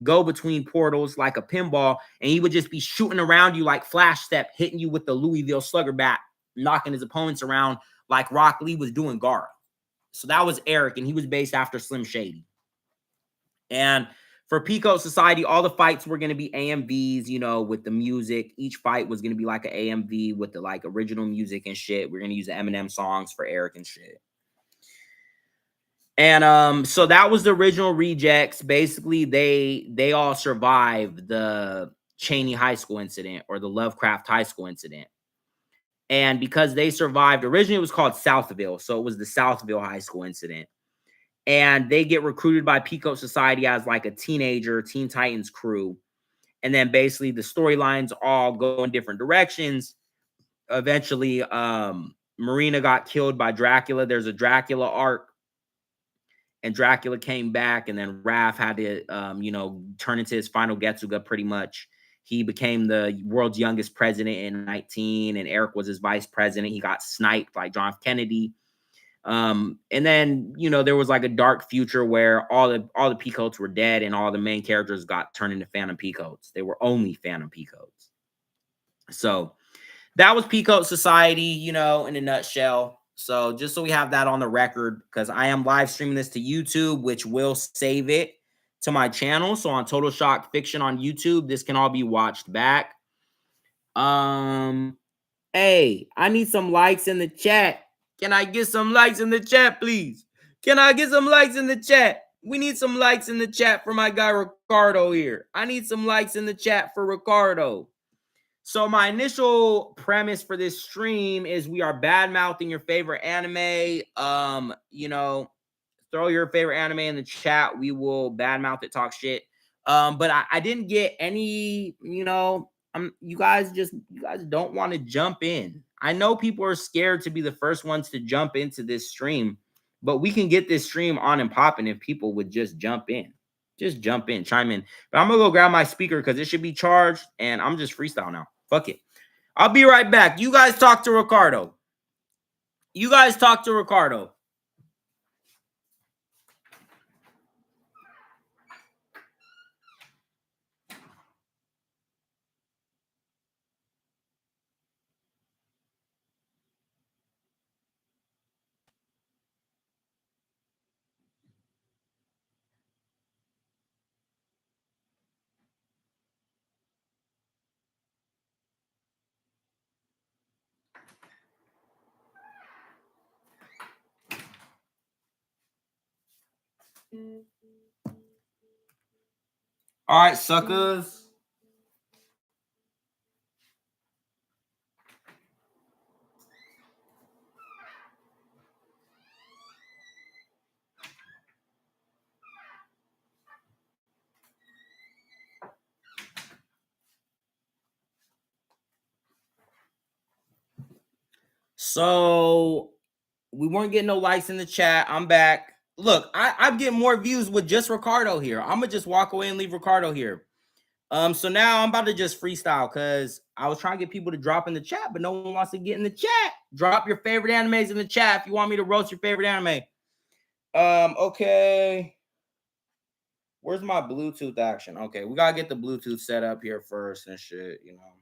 S1: Go between portals like a pinball, and he would just be shooting around you like Flash Step, hitting you with the Louisville Slugger bat, knocking his opponents around like Rock Lee was doing Gara. So that was Eric, and he was based after Slim Shady. And for Pico Society, all the fights were going to be AMVs, with the music. Each fight was going to be like an AMV with the like original music and shit. We're going to use the Eminem songs for Eric and shit. And so that was the original rejects. Basically, they all survived the Cheney High School incident or the Lovecraft High School incident. And because they survived, originally it was called Southville. So it was the Southville High School incident. And they get recruited by Pico Society as like a teenager, Teen Titans crew. And then basically the storylines all go in different directions. Eventually, Marina got killed by Dracula. There's a Dracula arc. And Dracula came back, and then Raph had to, turn into his final Getsuga pretty much. He became the world's youngest president in 19, and Eric was his vice president. He got sniped like John F. Kennedy. And then, there was like a dark future where all the Peacoats were dead, and all the main characters got turned into Phantom Peacoats. They were only Phantom Peacoats. So that was Peacoat Society, in a nutshell. So just so we have that on the record, because I am live streaming this to YouTube, which will save it to my channel. So on Total Shock Fiction on YouTube, this can all be watched back. Hey, I need some likes in the chat. Can I get some likes in the chat, please? Can I get some likes in the chat? We need some likes in the chat for my guy Ricardo here. I need some likes in the chat for Ricardo. So my initial premise for this stream is we are bad mouthing your favorite anime. Throw your favorite anime in the chat. We will bad mouth it, talk shit. But I didn't get any, you guys don't want to jump in. I know people are scared to be the first ones to jump into this stream, but we can get this stream on and popping if people would just jump in. Just jump in, chime in. But I'm gonna go grab my speaker because it should be charged, and I'm just freestyle now. Fuck it. I'll be right back. You guys talk to Ricardo. You guys talk to Ricardo. All right, suckers. So we weren't getting no likes in the chat. I'm back. Look, I'm getting more views with just Ricardo here. I'm gonna just walk away and leave Ricardo here. So now I'm about to just freestyle because I was trying to get people to drop in the chat, but no one wants to get in the chat. Drop your favorite animes in the chat if you want me to roast your favorite anime. Okay. Where's my Bluetooth action? Okay, we gotta get the Bluetooth set up here first and shit, you know.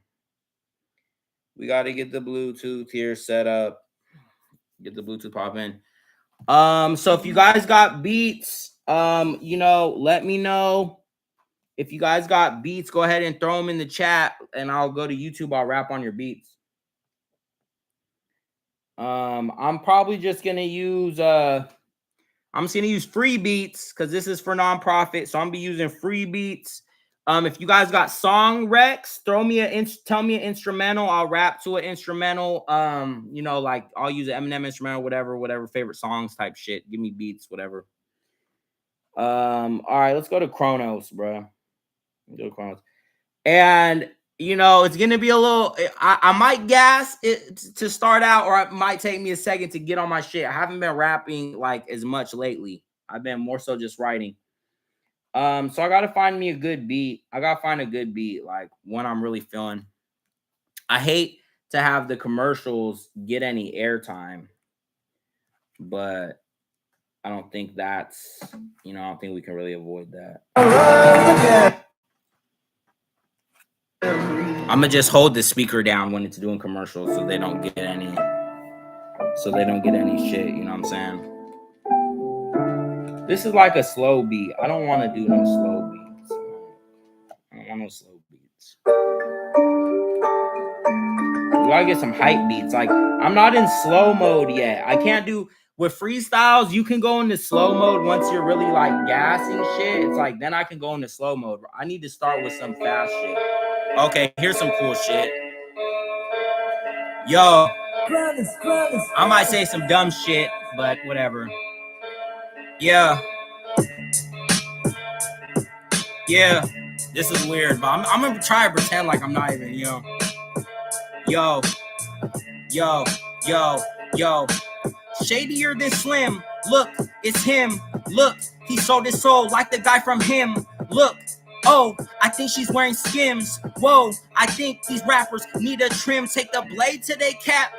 S1: We gotta get the Bluetooth here set up. Get the Bluetooth popping. So if you guys got beats, you know, let me know. If you guys got beats, go ahead and throw them in the chat and I'll go to YouTube. I'll rap on your beats. I'm probably just gonna use I'm just gonna use free beats because this is for nonprofit, so I'm gonna be using free beats. If you guys got song recs, tell me an instrumental. I'll rap to an instrumental. You know, like I'll use an Eminem instrumental, whatever favorite songs type shit. Give me beats, whatever. All right, let's go to Chronos, bro. Go to Chronos. And you know, it's gonna be a little. I might gas it to start out, or it might take me a second to get on my shit. I haven't been rapping like as much lately. I've been more so just writing. So I gotta find me a good beat. I gotta find a good beat, like one I'm really feeling. I hate to have the commercials get any airtime, but I don't think that's, you know, I don't think we can really avoid that. I'm gonna just hold the speaker down when it's doing commercials so they don't get any shit, you know what I'm saying? This is like a slow beat. I don't want to do no slow beats. I don't want no slow beats. We gotta get some hype beats. Like, I'm not in slow mode yet. I can't do with freestyles. You can go into slow mode once you're really like gassing shit. It's like then I can go into slow mode. I need to start with some fast shit. Okay, here's some cool shit. Yo, I might say some dumb shit, but whatever. Yeah. Yeah. This is weird, but I'm gonna try to pretend like I'm not even, yo. Shadier than Slim. Look, it's him. Look, he sold his soul like the guy from him. Look. Oh, I think she's wearing Skims. Whoa, I think these rappers need a trim. Take the blade to their cap.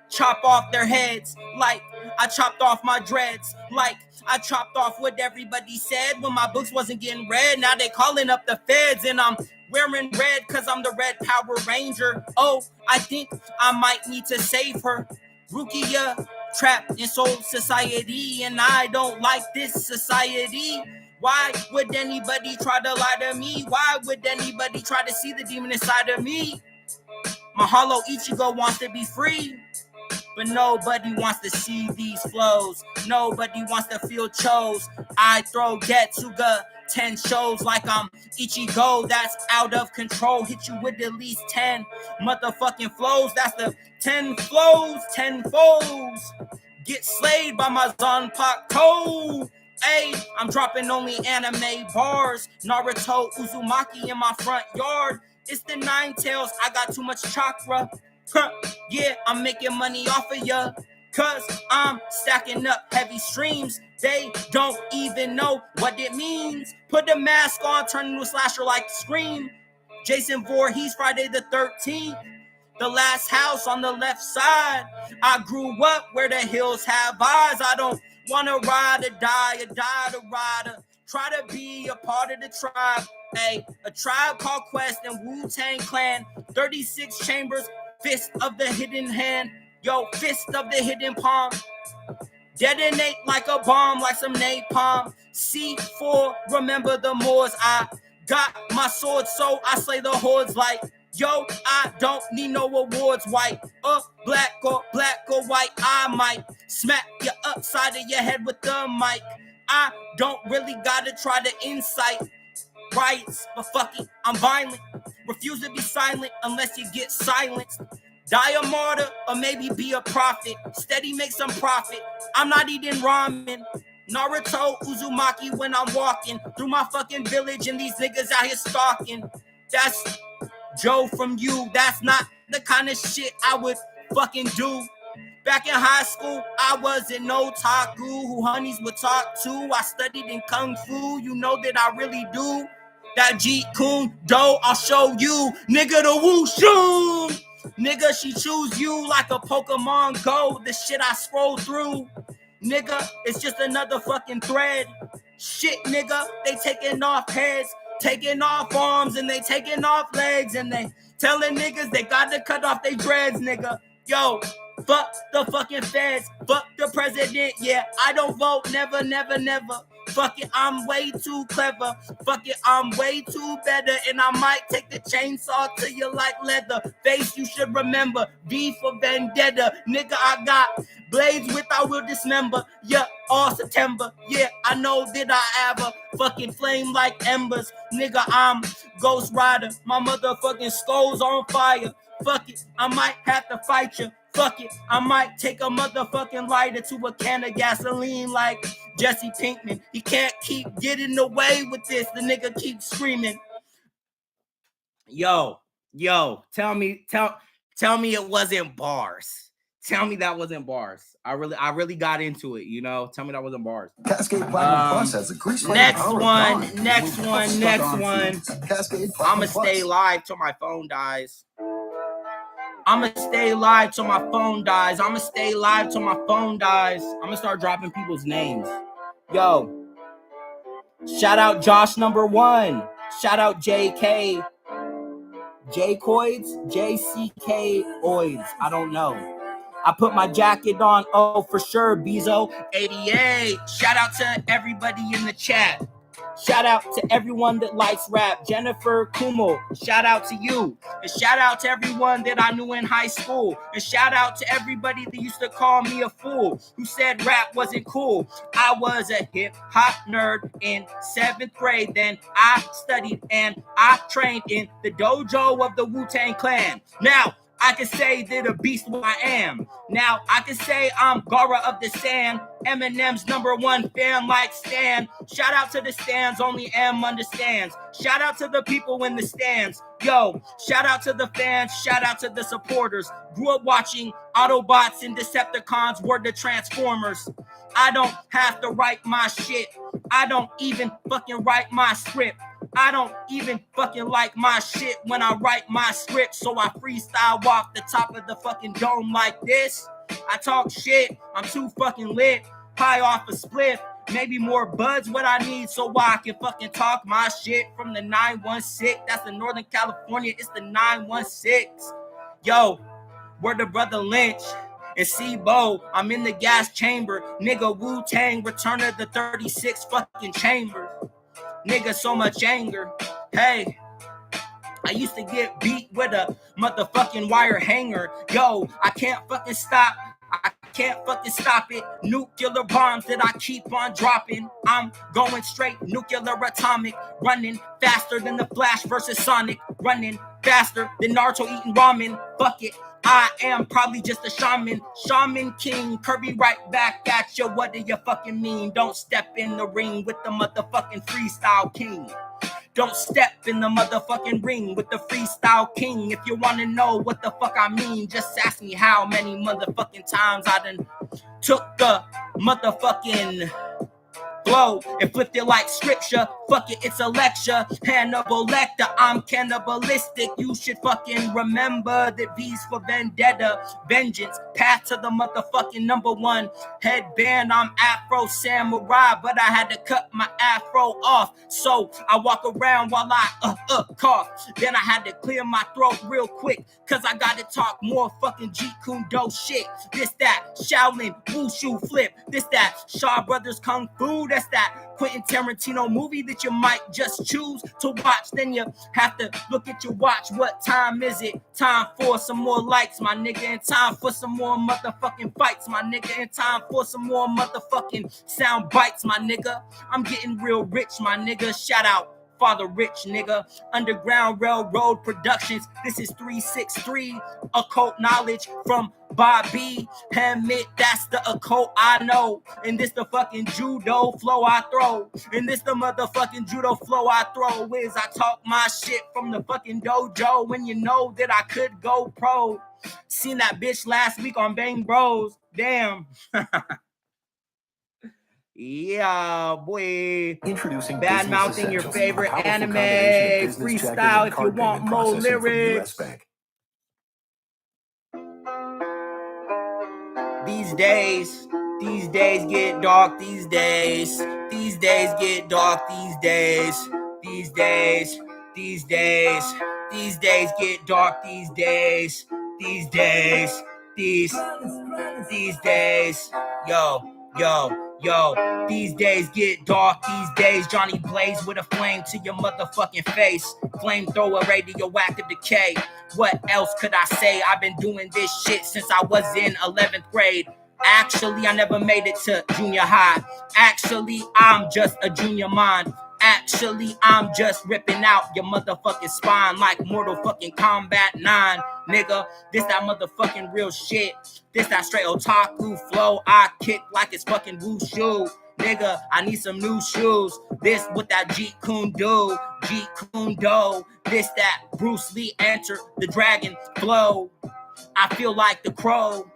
S1: Chop off their heads like I chopped off my dreads, like I chopped off what everybody said when my books wasn't getting read. Now they calling up the feds and I'm wearing red cause I'm the Red Power Ranger. Oh, I think I might need to save her. Rukia trapped in soul society and I don't like this society. Why would anybody try to lie to me? Why would anybody try to see the demon inside of me? Mahalo Ichigo wants to be free. But nobody wants to see these flows. Nobody wants to feel chose. I throw Getsuga 10 shows like I'm Ichigo. That's out of control. Hit you with at least 10 motherfucking flows. That's the 10 flows, 10 foes. Get slayed by my Zanpakuto. Hey, I'm dropping only anime bars. Naruto Uzumaki in my front yard. It's the Nine Tails. I got too much chakra. Yeah, I'm making money off of ya, cause I'm stacking up heavy streams. They don't even know what it means. Put the mask on, turn into a slasher like Scream. Jason Voorhees, Friday the 13th. The last house on the left side. I grew up where the hills have eyes. I don't wanna ride or die to ride or try to be a part of the tribe. Hey, a tribe called Quest and Wu-Tang Clan. 36 chambers. Fist of the hidden hand, yo, fist of the hidden palm. Detonate like a bomb, like some napalm. C4, remember the Moors. I got my sword, so I slay the hordes like, yo, I don't need no awards. White or black or white, I might smack you upside of your head with the mic. I don't really gotta try to incite riots, but fuck it, I'm violent. Refuse to be silent unless you get silenced. Die a martyr or maybe be a prophet. Steady make some profit. I'm not eating ramen. Naruto Uzumaki when I'm walking through my fucking village and these niggas out here stalking. That's Joe from you. That's not the kind of shit I would fucking do. Back in high school, I wasn't no otaku who honeys would talk to. I studied in Kung Fu, you know that I really do. That Jeet Kune Do, I'll show you. Nigga, the wushu. Nigga, she choose you like a Pokemon Go. The shit I scroll through. Nigga, it's just another fucking thread. Shit, nigga, they taking off heads, taking off arms, and they taking off legs, and they telling niggas they got to cut off their dreads, nigga. Yo, fuck the fucking feds, fuck the president, yeah, I don't vote, never, never, never. Fuck it, I'm way too clever. Fuck it, I'm way too better. And I might take the chainsaw to you like leather. Face you should remember, V for vendetta. Nigga, I got blades with I will dismember. Yeah, all September. Yeah, I know that I have a fucking flame like embers. Nigga, I'm Ghost Rider. My motherfucking skull's on fire. Fuck it, I might have to fight you. Fuck it, I might take a motherfucking lighter to a can of gasoline like Jesse Pinkman. He can't keep getting away with this. The nigga keeps screaming. Yo, tell me it wasn't bars. Tell me that wasn't bars. I really got into it, you know. Tell me that wasn't bars. Cascade Platinum Plus has a grease next one. I'ma stay live till my phone dies. I'ma stay live till my phone dies. I'ma start dropping people's names. Yo, shout out Josh #1. Shout out JK. J-Coids? JCK Oids. I don't know. I put my jacket on. Oh, for sure. Bezo 88. Shout out to everybody in the chat. Shout out to everyone that likes rap. Jennifer Kumo, shout out to you. And shout out to everyone that I knew in high school. And shout out to everybody that used to call me a fool, who said rap wasn't cool. I was a hip-hop nerd in 7th grade. Then I studied and I trained in the dojo of the Wu-Tang Clan. Now, I can say that a beast what I am. Now I can say I'm Gara of the Sand, Eminem's #1 fan like Stan. Shout out to the stands, only M understands. Shout out to the people in the stands. Yo, shout out to the fans, shout out to the supporters. Grew up watching Autobots and Decepticons were the Transformers. I don't have to write my shit. I don't even fucking write my script. I don't even fucking like my shit when I write my script. So I freestyle walk the top of the fucking dome like this. I talk shit, I'm too fucking lit. High off a spliff, maybe more buds what I need so I can fucking talk my shit from the 916. That's the Northern California, it's the 916. Yo, word to Brother Lynch and C-Bo, I'm in the gas chamber. Nigga, Wu-Tang, return of the 36 fucking chambers. Nigga, so much anger. Hey, I used to get beat with a motherfucking wire hanger. Yo, I can't fucking stop. I can't fucking stop it. Nuclear bombs that I keep on dropping. I'm going straight nuclear atomic. Running faster than the Flash versus Sonic. Running faster than Naruto eating ramen. Fuck it. I am probably just a shaman. Shaman king. Kirby right back at you. What do you fucking mean? Don't step in the ring with the motherfucking freestyle king. Don't step in the motherfucking ring with the freestyle king. If you want to know what the fuck I mean, just ask me how many motherfucking times I done took the motherfucking flow and flipped it like scripture. Fuck it, it's a lecture. Hannibal Lecter, I'm cannibalistic. You should fucking remember that V's for vendetta, vengeance, path to the motherfucking #1 headband. I'm Afro Samurai, but I had to cut my afro off, so I walk around while I cough. Then I had to clear my throat real quick, cause I gotta talk more fucking Jeet Kune Do shit. This that Shaolin Wushu flip. This that Shaw Brothers Kung Fu. That's that Quentin Tarantino movie that that you might just choose to watch. Then you have to look at your watch. What time is it? Time for some more likes, my nigga. And time for some more motherfucking fights, my nigga. And time for some more motherfucking sound bites, my nigga. I'm getting real rich, my nigga. Shout out Father Rich, nigga. Underground Railroad Productions. This is 363 Occult Knowledge from Bobby. Admit that's the occult I know. And this the fucking judo flow I throw. And this the motherfucking judo flow I throw. Is I talk my shit from the fucking dojo. When you know that I could go pro. Seen that bitch last week on Bang Bros. Damn. Yeah, boy.
S2: Introducing
S1: Badmouthing, your favorite anime freestyle if you want more lyrics. These days get dark these days. These days get dark these days. These days get dark these days. These days, yo, these days get dark these days. Johnny Blaze with a flame to your motherfucking face. Flamethrower, radioactive decay. What else could I say? I've been doing this shit since I was in 11th grade. Actually, I never made it to junior high. Actually, I'm just a junior mind. Actually, I'm just ripping out your motherfucking spine like Mortal fucking Kombat 9, nigga. This that motherfucking real shit. This that straight otaku flow. I kick like it's fucking wushu. Nigga, I need some new shoes. This what that Jeet Kune do. Jeet Kune do. This that Bruce Lee Enter the Dragon flow. I feel like the crow.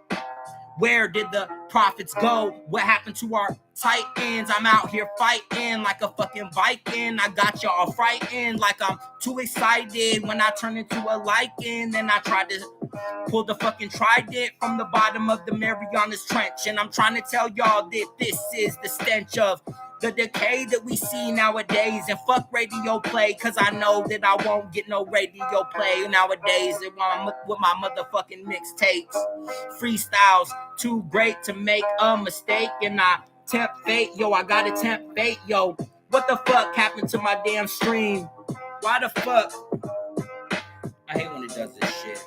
S1: Where did the prophets go? What happened to our titans? I'm out here fighting like a fucking Viking. I got y'all frightened like I'm too excited when I turn into a lichen. Then I tried to pull the fucking trident from the bottom of the Marianas Trench. And I'm trying to tell y'all that this is the stench of the decay that we see nowadays. And fuck radio play, cause I know that I won't get no radio play nowadays with my motherfucking mixtapes. Freestyles too great to make a mistake. And I tempt fate, yo, I gotta tempt fate, yo. What the fuck happened to my damn stream? Why the fuck? I hate when it does this shit.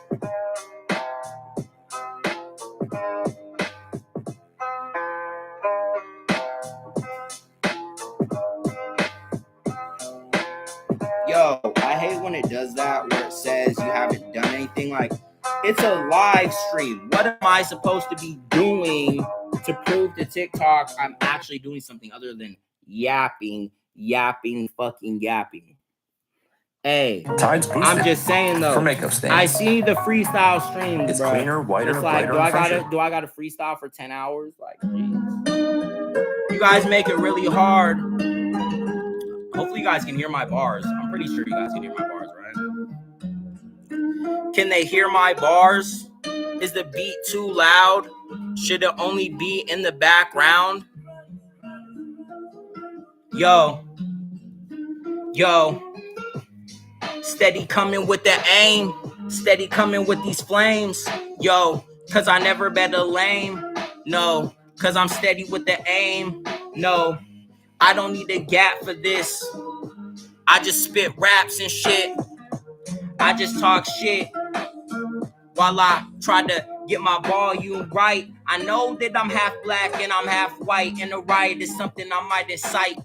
S1: Yo, I hate when it does that where it says you haven't done anything. Like, it's a live stream. What am I supposed to be doing to prove to TikTok I'm actually doing something other than yapping? Hey, I'm just saying though.
S2: For makeup stains.
S1: I see the freestyle streams,
S2: It's
S1: bro.
S2: cleaner, whiter,
S1: it's like,
S2: brighter,
S1: do I gotta freestyle for 10 hours? Like, geez. You guys make it really hard. Hopefully you guys can hear my bars. I'm pretty sure you guys can hear my bars, right? Can they hear my bars? Is the beat too loud? Should it only be in the background? Yo. Steady coming with the aim. Steady coming with these flames. Yo, cause I never bet a lame. No, cause I'm steady with the aim. No, I don't need a gap for this. I just spit raps and shit. I just talk shit while I try to get my volume right. I know that I'm half black and I'm half white, and the right is something I might incite.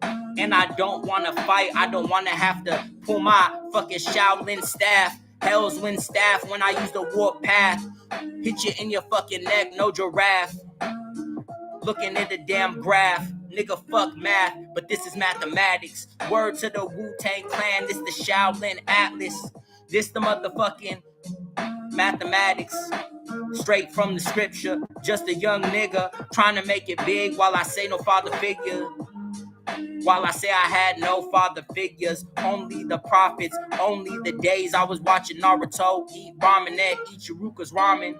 S1: And I don't want to fight. I don't want to have to pull my fucking Shaolin staff. Hell's wind staff when I use the warp path. Hit you in your fucking neck, no giraffe. Looking at the damn graph. Nigga, fuck math, but this is mathematics. Word to the Wu-Tang Clan, this the Shaolin Atlas. This the motherfucking mathematics. Straight from the scripture. Just a young nigga trying to make it big while I say no father figure. While I say I had no father figures, only the prophets, only the days I was watching Naruto, eat ramen at Ichiruka's ramen.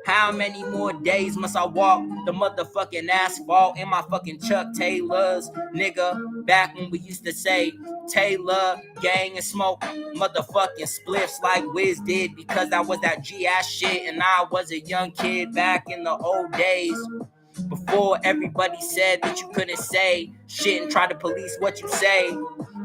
S1: How many more days must I walk the motherfucking asphalt in my fucking Chuck Taylors? Nigga, back when we used to say Taylor, gang and smoke motherfucking spliffs like Wiz did, because I was that G-ass shit and I was a young kid back in the old days. Before everybody said that you couldn't say shit and try to police what you say.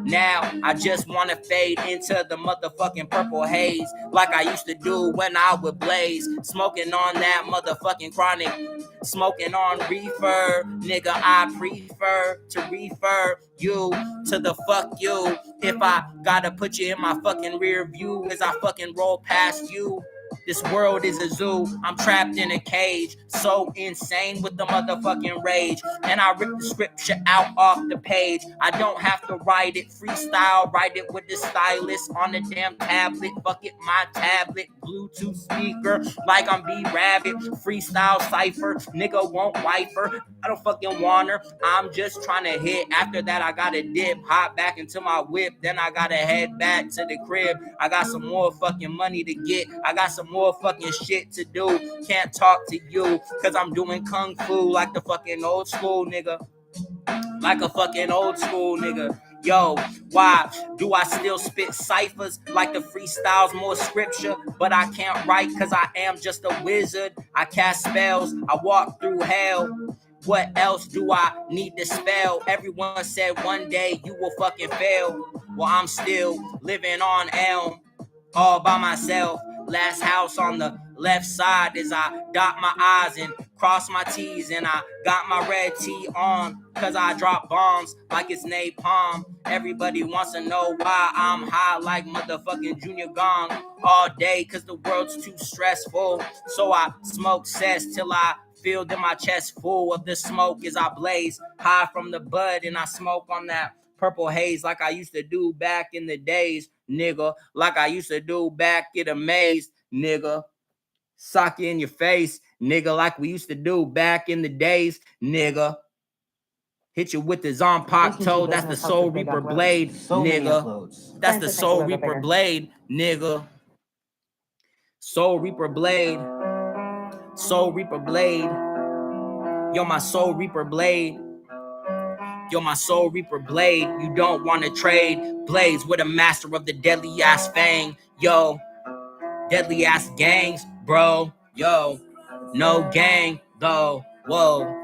S1: Now I just wanna fade into the motherfucking purple haze, like I used to do when I would blaze, smoking on that motherfucking chronic, smoking on reefer, nigga. I prefer to refer you to the fuck you. If I gotta put you in my fucking rear view as I fucking roll past you. This world is a zoo. I'm trapped in a cage, so insane with the motherfucking rage. And I rip the scripture out off the page. I don't have to write it freestyle, write it with the stylus on the damn tablet. Fuck it, my tablet, Bluetooth speaker, like I'm B-Rabbit. Freestyle cipher, nigga won't wipe her. I don't fucking want her. I'm just trying to hit. After that, I gotta dip, hop back into my whip. Then I gotta head back to the crib. I got some more fucking money to get. I got some more fucking shit to do. Can't talk to you, cause I'm doing kung fu like the fucking old school nigga. Like a fucking old school nigga. Yo, why do I still spit ciphers like the freestyles more scripture? But I can't write cause I am just a wizard. I cast spells, I walk through hell. What else do I need to spell? Everyone said one day you will fucking fail. Well, I'm still living on Elm, all by myself. Last house on the left side as I dot my I's and cross my T's, and I got my red tee on cause I drop bombs like it's napalm. Everybody wants to know why I'm high like motherfucking Junior Gong all day, cause the world's too stressful. So I smoke cess till I feel that my chest full of the smoke as I blaze high from the bud, and I smoke on that purple haze like I used to do back in the days, nigga. Like I used to do back in the maze, nigga. Sock you in your face, nigga, like we used to do back in the days, nigga. Hit you with the Zompok toe, that's the Soul Reaper blade, nigga. That's the Soul Reaper blade, nigga. Soul Reaper blade. Soul Reaper blade. Yo, my Soul Reaper blade. Yo, my Soul Reaper blade. You don't want to trade blades with a master of the deadly ass fang. Yo, deadly ass gangs, bro. Yo, no gang, though. Whoa.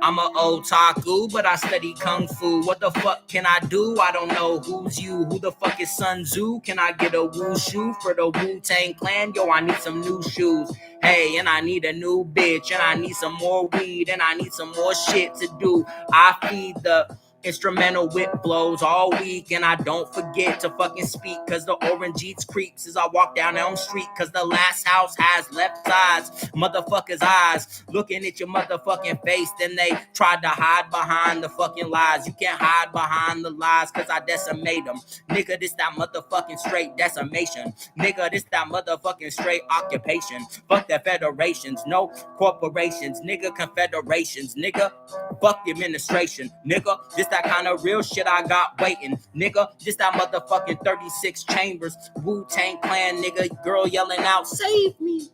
S1: I'm a otaku, but I study kung fu. What the fuck can I do? I don't know who's you. Who the fuck is Sun Tzu? Can I get a wushu for the Wu-Tang Clan? Yo, I need some new shoes. Hey, and I need a new bitch, and I need some more weed, and I need some more shit to do. I feed the instrumental whip blows all week, and I don't forget to fucking speak, cause the orange eats creeps as I walk down Elm Street, cause the last house has left sides, motherfuckers' eyes looking at your motherfucking face. Then they tried to hide behind the fucking lies. You can't hide behind the lies, cause I decimate them, nigga. This that motherfucking straight decimation, nigga. This that motherfucking straight occupation. Fuck the federations, no corporations, nigga. Confederations, nigga. Fuck the administration, nigga. This that kind of real shit I got waiting, nigga. This that motherfucking 36 chambers, Wu-Tang Clan, nigga. Girl yelling out, save me.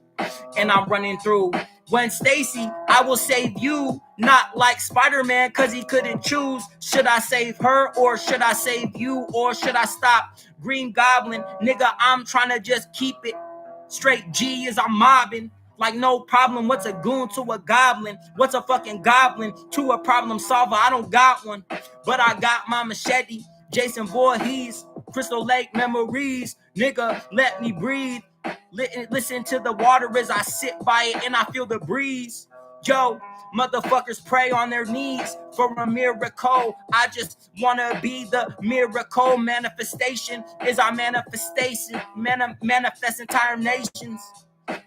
S1: And I'm running through. When Stacy, I will save you. Not like Spider-Man, cause he couldn't choose. Should I save her or should I save you? Or should I stop Green Goblin? Nigga, I'm trying to just keep it straight G as I'm mobbing. Like no problem, what's a goon to a goblin? What's a fucking goblin to a problem solver? I don't got one, but I got my machete. Jason Voorhees, Crystal Lake memories. Nigga, let me breathe. Listen to the water as I sit by it and I feel the breeze. Yo, motherfuckers pray on their knees for a miracle. I just wanna be the miracle. Manifestation is our manifestation. Manifest entire nations.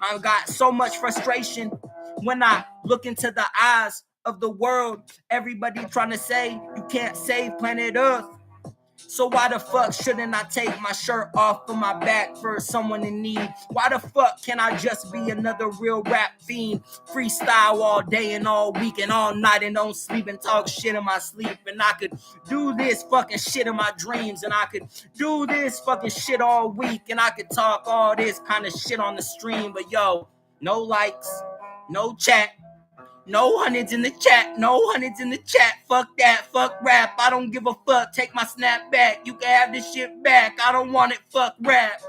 S1: I've got so much frustration when I look into the eyes of the world. Everybody trying to say you can't save planet Earth. So why the fuck shouldn't I take my shirt off of my back for someone in need? Why the fuck can't I just be another real rap fiend? Freestyle all day and all week and all night and don't sleep and talk shit in my sleep. And I could do this fucking shit in my dreams. And I could do this fucking shit all week. And I could talk all this kind of shit on the stream. But yo, no likes, no chat. No hundreds in the chat, no hundreds in the chat. Fuck that, fuck rap. I don't give a fuck. Take my snap back. You can have this shit back. I don't want it. Fuck rap.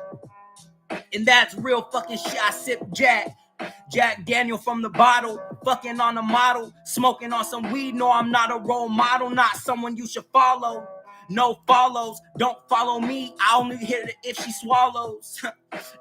S1: And that's real fucking shit. I sip jack. Jack Daniel from the bottle, fucking on a model, smoking on some weed. No, I'm not a role model, not someone you should follow. No follows, don't follow me. I only hit it if she swallows.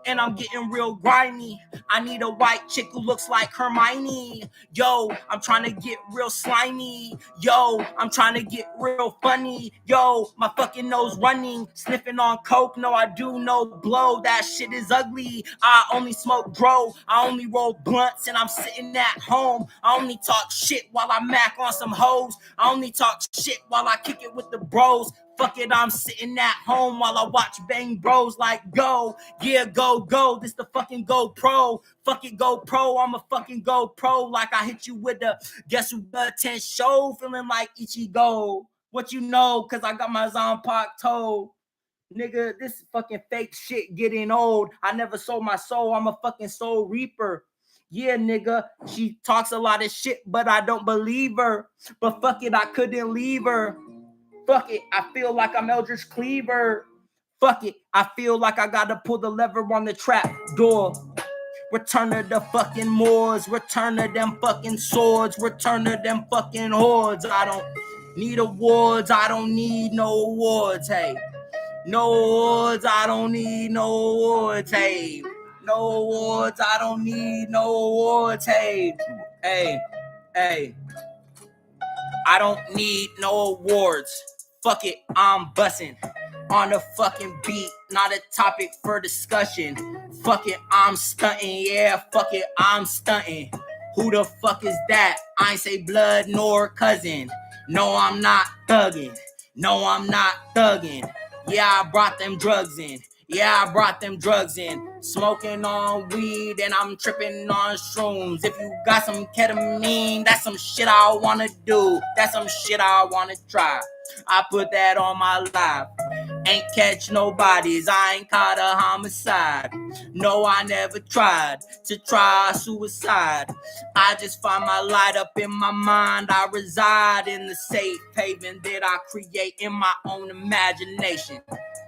S1: And I'm getting real grimy. I need a white chick who looks like Hermione. Yo, I'm trying to get real slimy. Yo, I'm trying to get real funny. Yo, my fucking nose running, sniffing on coke. No, I do no blow. That shit is ugly. I only smoke bro. I only roll blunts and I'm sitting at home. I only talk shit while I mac on some hoes. I only talk shit while I kick it with the bros. Fuck it, I'm sitting at home while I watch Bang Bros like go. Yeah, go, this the fucking GoPro. Fuck it, GoPro, I'm a fucking GoPro. Like I hit you with the Guess Who Got 10 show, feeling like Ichigo. What you know, cause I got my Zonpak toe. Nigga, this fucking fake shit getting old. I never sold my soul, I'm a fucking soul reaper. Yeah, nigga, she talks a lot of shit, but I don't believe her. But fuck it, I couldn't leave her. Fuck it, I feel like I'm Eldridge Cleaver. Fuck it, I feel like I gotta pull the lever on the trap door. Return to the fucking Moors, return to them fucking swords, return to them fucking hordes. I don't need awards, I don't need no awards, hey. No awards, I don't need no awards, hey. No awards, I don't need no awards, hey. Hey, hey. I don't need no awards. Fuck it, I'm bussin' on the fucking beat, not a topic for discussion. Fuck it, I'm stuntin', yeah, fuck it, I'm stuntin'. Who the fuck is that? I ain't say blood nor cousin. No, I'm not thuggin'. No, I'm not thuggin'. Yeah, I brought them drugs in. Yeah, I brought them drugs in. Smoking on weed and I'm tripping on shrooms. If you got some ketamine, that's some shit I wanna do. That's some shit I wanna try. I put that on my life. Ain't catch no bodies, I ain't caught a homicide. No, I never tried to try suicide. I just find my light up in my mind. I reside in the safe haven that I create in my own imagination.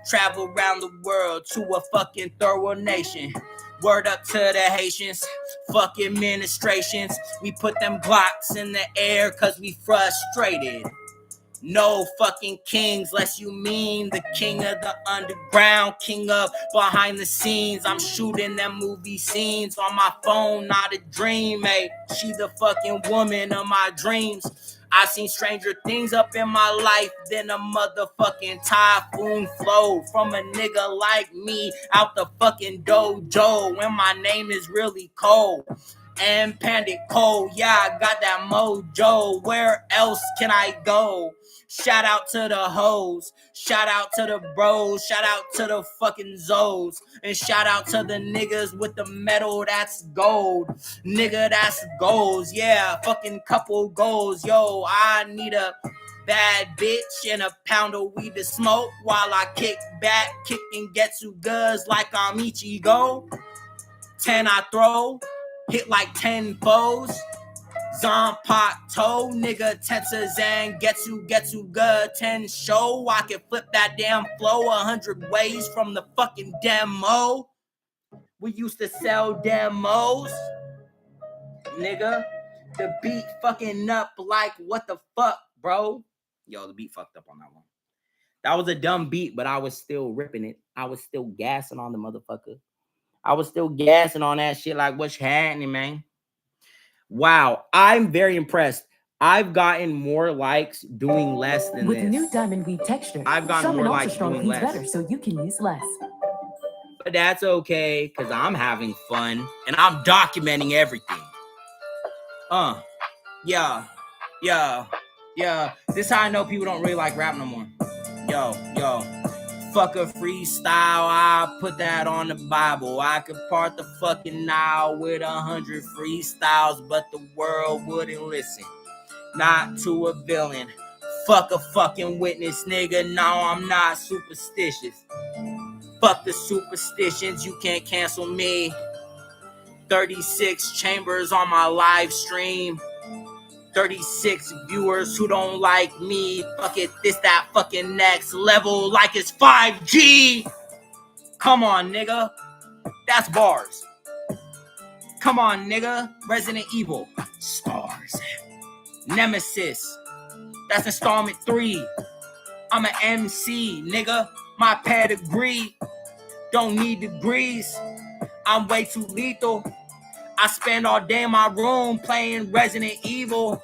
S1: Travel around the world to a fucking thorough nation. Word up to the Haitians, fuck administrations. We put them Glocks in the air cause we frustrated. No fucking kings, less you mean the king of the underground, king of behind the scenes. I'm shooting them movie scenes on my phone, not a dream, eh? She the fucking woman of my dreams. I seen stranger things up in my life than a motherfucking typhoon flow from a nigga like me out the fucking dojo when my name is really cold. And Pandit Cold, yeah, I got that mojo. Where else can I go? Shout out to the hoes, shout out to the bros, shout out to the fucking Zos, and shout out to the niggas with the metal that's gold. Nigga, that's goals, yeah, fucking couple goals. Yo, I need a bad bitch and a pound of weed to smoke while I kick back, kicking Getsu goods like I'm Ichigo. 10 I throw, hit like 10 foes. Zonpak toe, nigga, Tensazan, Getsu good, 10 show. I can flip that damn flow 100 ways from the fucking demo. We used to sell demos, nigga. The beat fucking up like what the fuck, bro? Yo, the beat fucked up on that one. That was a dumb beat, but I was still ripping it. I was still gassing on the motherfucker. I was still gassing on that shit like what's happening, man? Wow, I'm very impressed. I've gotten more likes doing less than
S2: with
S1: this.
S2: With new diamond weave texture,
S1: I've gotten more likes doing less.
S2: Better, so you can use less.
S1: But that's okay, because I'm having fun, and I'm documenting everything. Yeah. This is how I know people don't really like rap no more. Yo. Fuck a freestyle, I put that on the Bible. I could part the fucking Nile with 100 freestyles, but the world wouldn't listen. Not to a villain. Fuck a fucking witness, nigga. No, I'm not superstitious. Fuck the superstitions, you can't cancel me. 36 chambers on my live stream. 36 viewers who don't like me. Fuck it, this, that, fucking next level like it's 5G. Come on, nigga. That's bars. Come on, nigga. Resident Evil. Stars. Nemesis. That's installment 3. I'm an MC, nigga. My pedigree. Don't need degrees. I'm way too lethal. I spend all day in my room playing Resident Evil.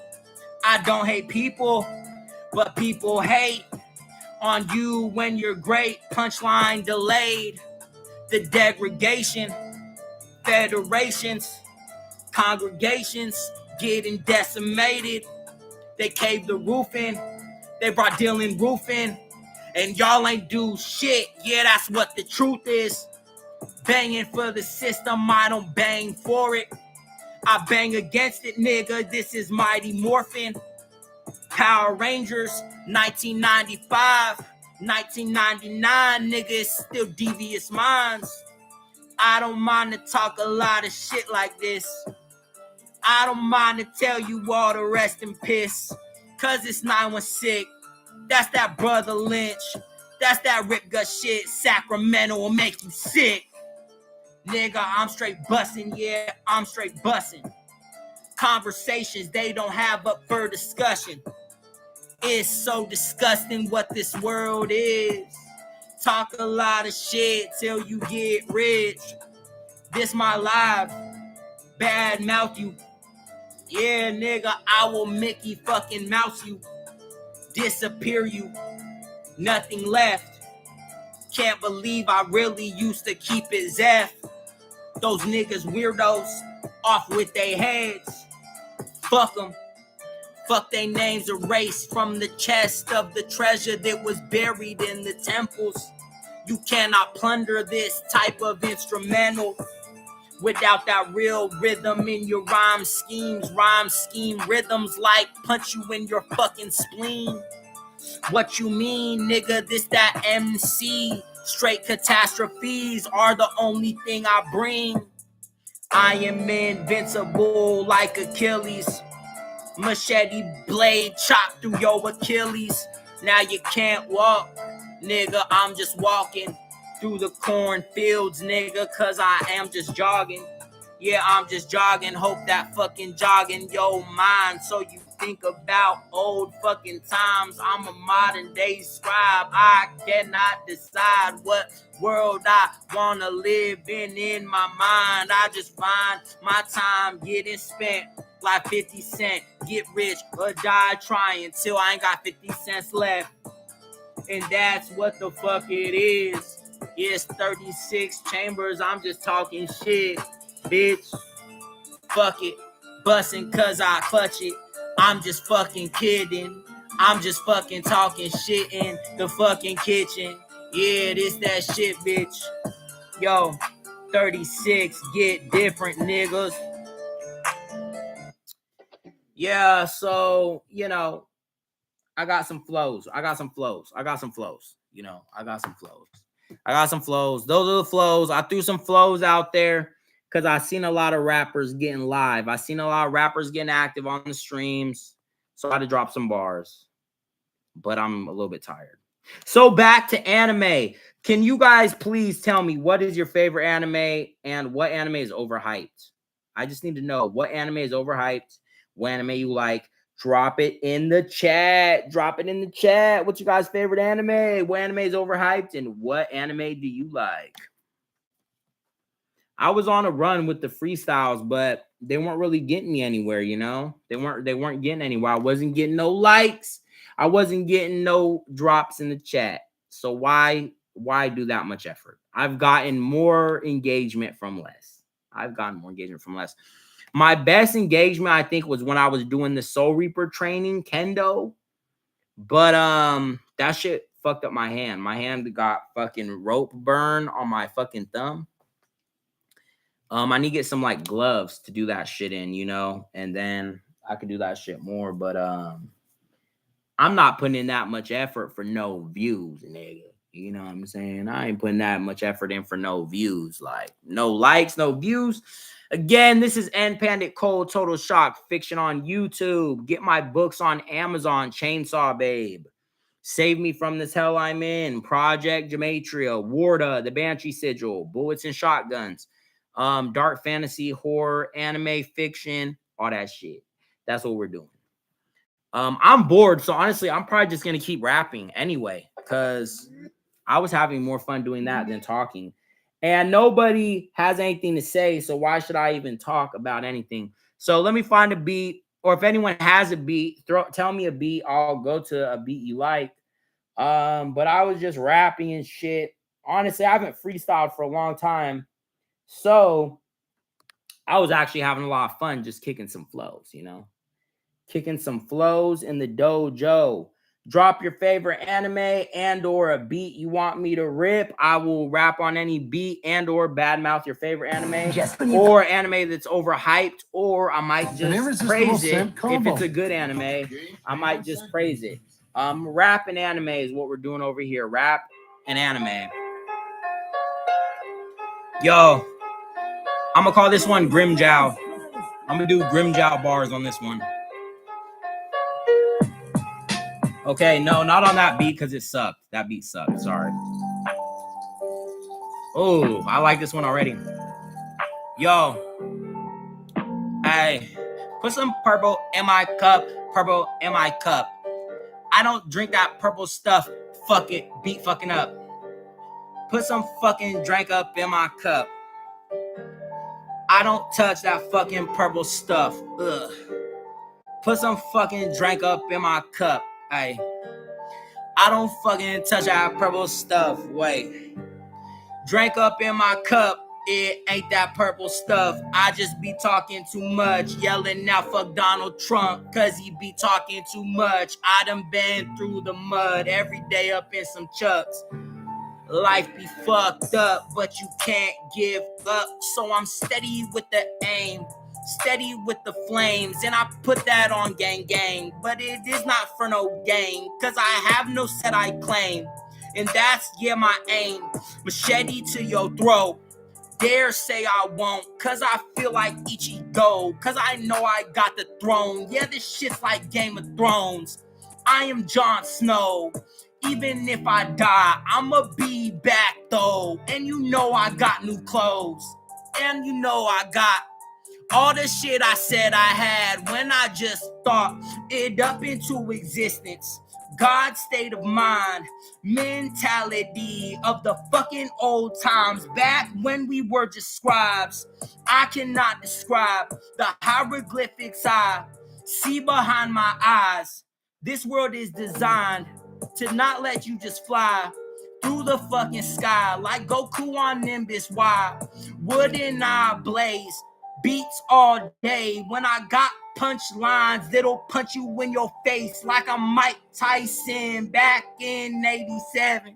S1: I don't hate people, but people hate on you when you're great. Punchline delayed. The degradation. Federations. Congregations getting decimated. They caved the roof in. They brought Dylan Roofing. And y'all ain't do shit. Yeah, that's what the truth is. Banging for the system, I don't bang for it. I bang against it, nigga. This is Mighty Morphin. Power Rangers, 1995, 1999, nigga, it's still Devious Minds. I don't mind to talk a lot of shit like this. I don't mind to tell you all the rest in piss. Cause it's 916. That's that Brother Lynch. That's that Rip Gut shit. Sacramento will make you sick. Nigga, I'm straight bussin', yeah, I'm straight bussin'. Conversations they don't have up for discussion. It's so disgusting what this world is. Talk a lot of shit till you get rich. This my life. Badmouth you. Yeah, nigga, I will Mickey fucking mouse you. Disappear you. Nothing left. Can't believe I really used to keep it Zeph. Those niggas weirdos, off with their heads. Fuck them. Fuck they names erased from the chest of the treasure that was buried in the temples. You cannot plunder this type of instrumental without that real rhythm in your rhyme schemes. Rhyme scheme rhythms like punch you in your fucking spleen. What you mean, nigga? This that MC. Straight catastrophes are the only thing I bring. I am invincible like Achilles. Machete blade chop through your Achilles. Now you can't walk, nigga. I'm just walking through the cornfields, nigga, cause I am just jogging. Yeah, I'm just jogging. Hope that fucking jogging your mind so you think about old fucking times. I'm a modern day scribe. I cannot decide what world I wanna live in my mind. I just find my time getting spent like 50 Cent. Get rich or die trying till I ain't got 50 cents left. And that's what the fuck it is. It's 36 chambers. I'm just talking shit, bitch. Fuck it. Bussin' cause I clutch it. I'm just fucking kidding. I'm just fucking talking shit in the fucking kitchen. Yeah, this that shit, bitch. Yo, 36, get different, niggas. Yeah, so, you know, I got some flows. You know, I got some flows. Those are the flows. I threw some flows out there because I seen a lot of rappers getting live. I seen a lot of rappers getting active on the streams. So I had to drop some bars. But I'm a little bit tired. So back to anime. Can you guys please tell me what is your favorite anime and what anime is overhyped? I just need to know what anime is overhyped, what anime you like. Drop it in the chat. What's your guys' favorite anime? What anime is overhyped and what anime do you like? I was on a run with the freestyles, but they weren't really getting me anywhere, you know? They weren't getting anywhere. I wasn't getting no likes. I wasn't getting no drops in the chat. So why do that much effort? I've gotten more engagement from less. My best engagement, I think, was when I was doing the Soul Reaper training, Kendo. But that shit fucked up my hand. My hand got fucking rope burn on my fucking thumb. I need to get some like gloves to do that shit in, you know, and then I could do that shit more. But I'm not putting in that much effort for no views, nigga. You know what I'm saying? I ain't putting that much effort in for no views, like no likes, no views. Again, this is N Pandit Cold Total Shock Fiction on YouTube. Get my books on Amazon, Chainsaw Babe, Save Me From This Hell I'm In, Project Gematria, Warda, The Banshee Sigil, Bullets and Shotguns. dark fantasy, horror, anime, fiction, all that shit. That's what we're doing. I'm bored, so honestly, I'm probably just gonna keep rapping anyway, because I was having more fun doing that than talking. And nobody has anything to say, so why should I even talk about anything? So let me find a beat, or if anyone has a beat, tell me a beat. I'll go to a beat you like. But I was just rapping and shit. Honestly, I haven't freestyled for a long time, so I was actually having a lot of fun just kicking some flows, kicking some flows in the dojo. Drop your favorite anime and or a beat you want me to rip. I will rap on any beat and or badmouth your favorite anime or anime that's overhyped, or I might just praise it if it's a good anime. I might just praise it. Rap and anime is what we're doing over here. Rap and anime. Yo, I'm gonna call this one Grimjow. I'm gonna do Grimjow bars on this one. Okay, no, not on that beat because it sucked. That beat sucked. Sorry. Oh, I like this one already. Yo, hey, put some purple in my cup. Purple in my cup. I don't drink that purple stuff. Fuck it, beat fucking up. Put some fucking drink up in my cup. I don't touch that fucking purple stuff. Ugh. Put some fucking drink up in my cup. Hey, I don't fucking touch that purple stuff. Wait. Drink up in my cup. It ain't that purple stuff. I just be talking too much. Yelling out fuck Donald Trump, cause he be talking too much. I done been through the mud every day up in some chucks. Life be fucked up, but you can't give up. So I'm steady with the aim, steady with the flames, and I put that on gang gang. But it is not for no gain, cause I have no set I claim. And that's, yeah, my aim. Machete to your throat. Dare say I won't, cause I feel like Ichigo, cause I know I got the throne. Yeah, this shit's like Game of Thrones. I am Jon Snow. Even if I die, I'ma be back though. And you know I got new clothes. And you know I got all the shit I said I had when I just thought it up into existence. God's state of mind, mentality of the fucking old times, back when we were just scribes. I cannot describe the hieroglyphics I see behind my eyes. This world is designed to not let you just fly through the fucking sky like Goku on Nimbus. Why wouldn't I blaze beats all day when I got punchlines that'll punch you in your face like I'm Mike Tyson back in 87?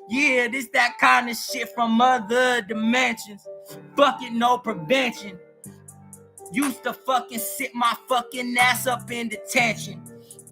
S1: Yeah, this that kind of shit from other dimensions. Fuck it, no prevention. Used to fucking sit my fucking ass up in detention.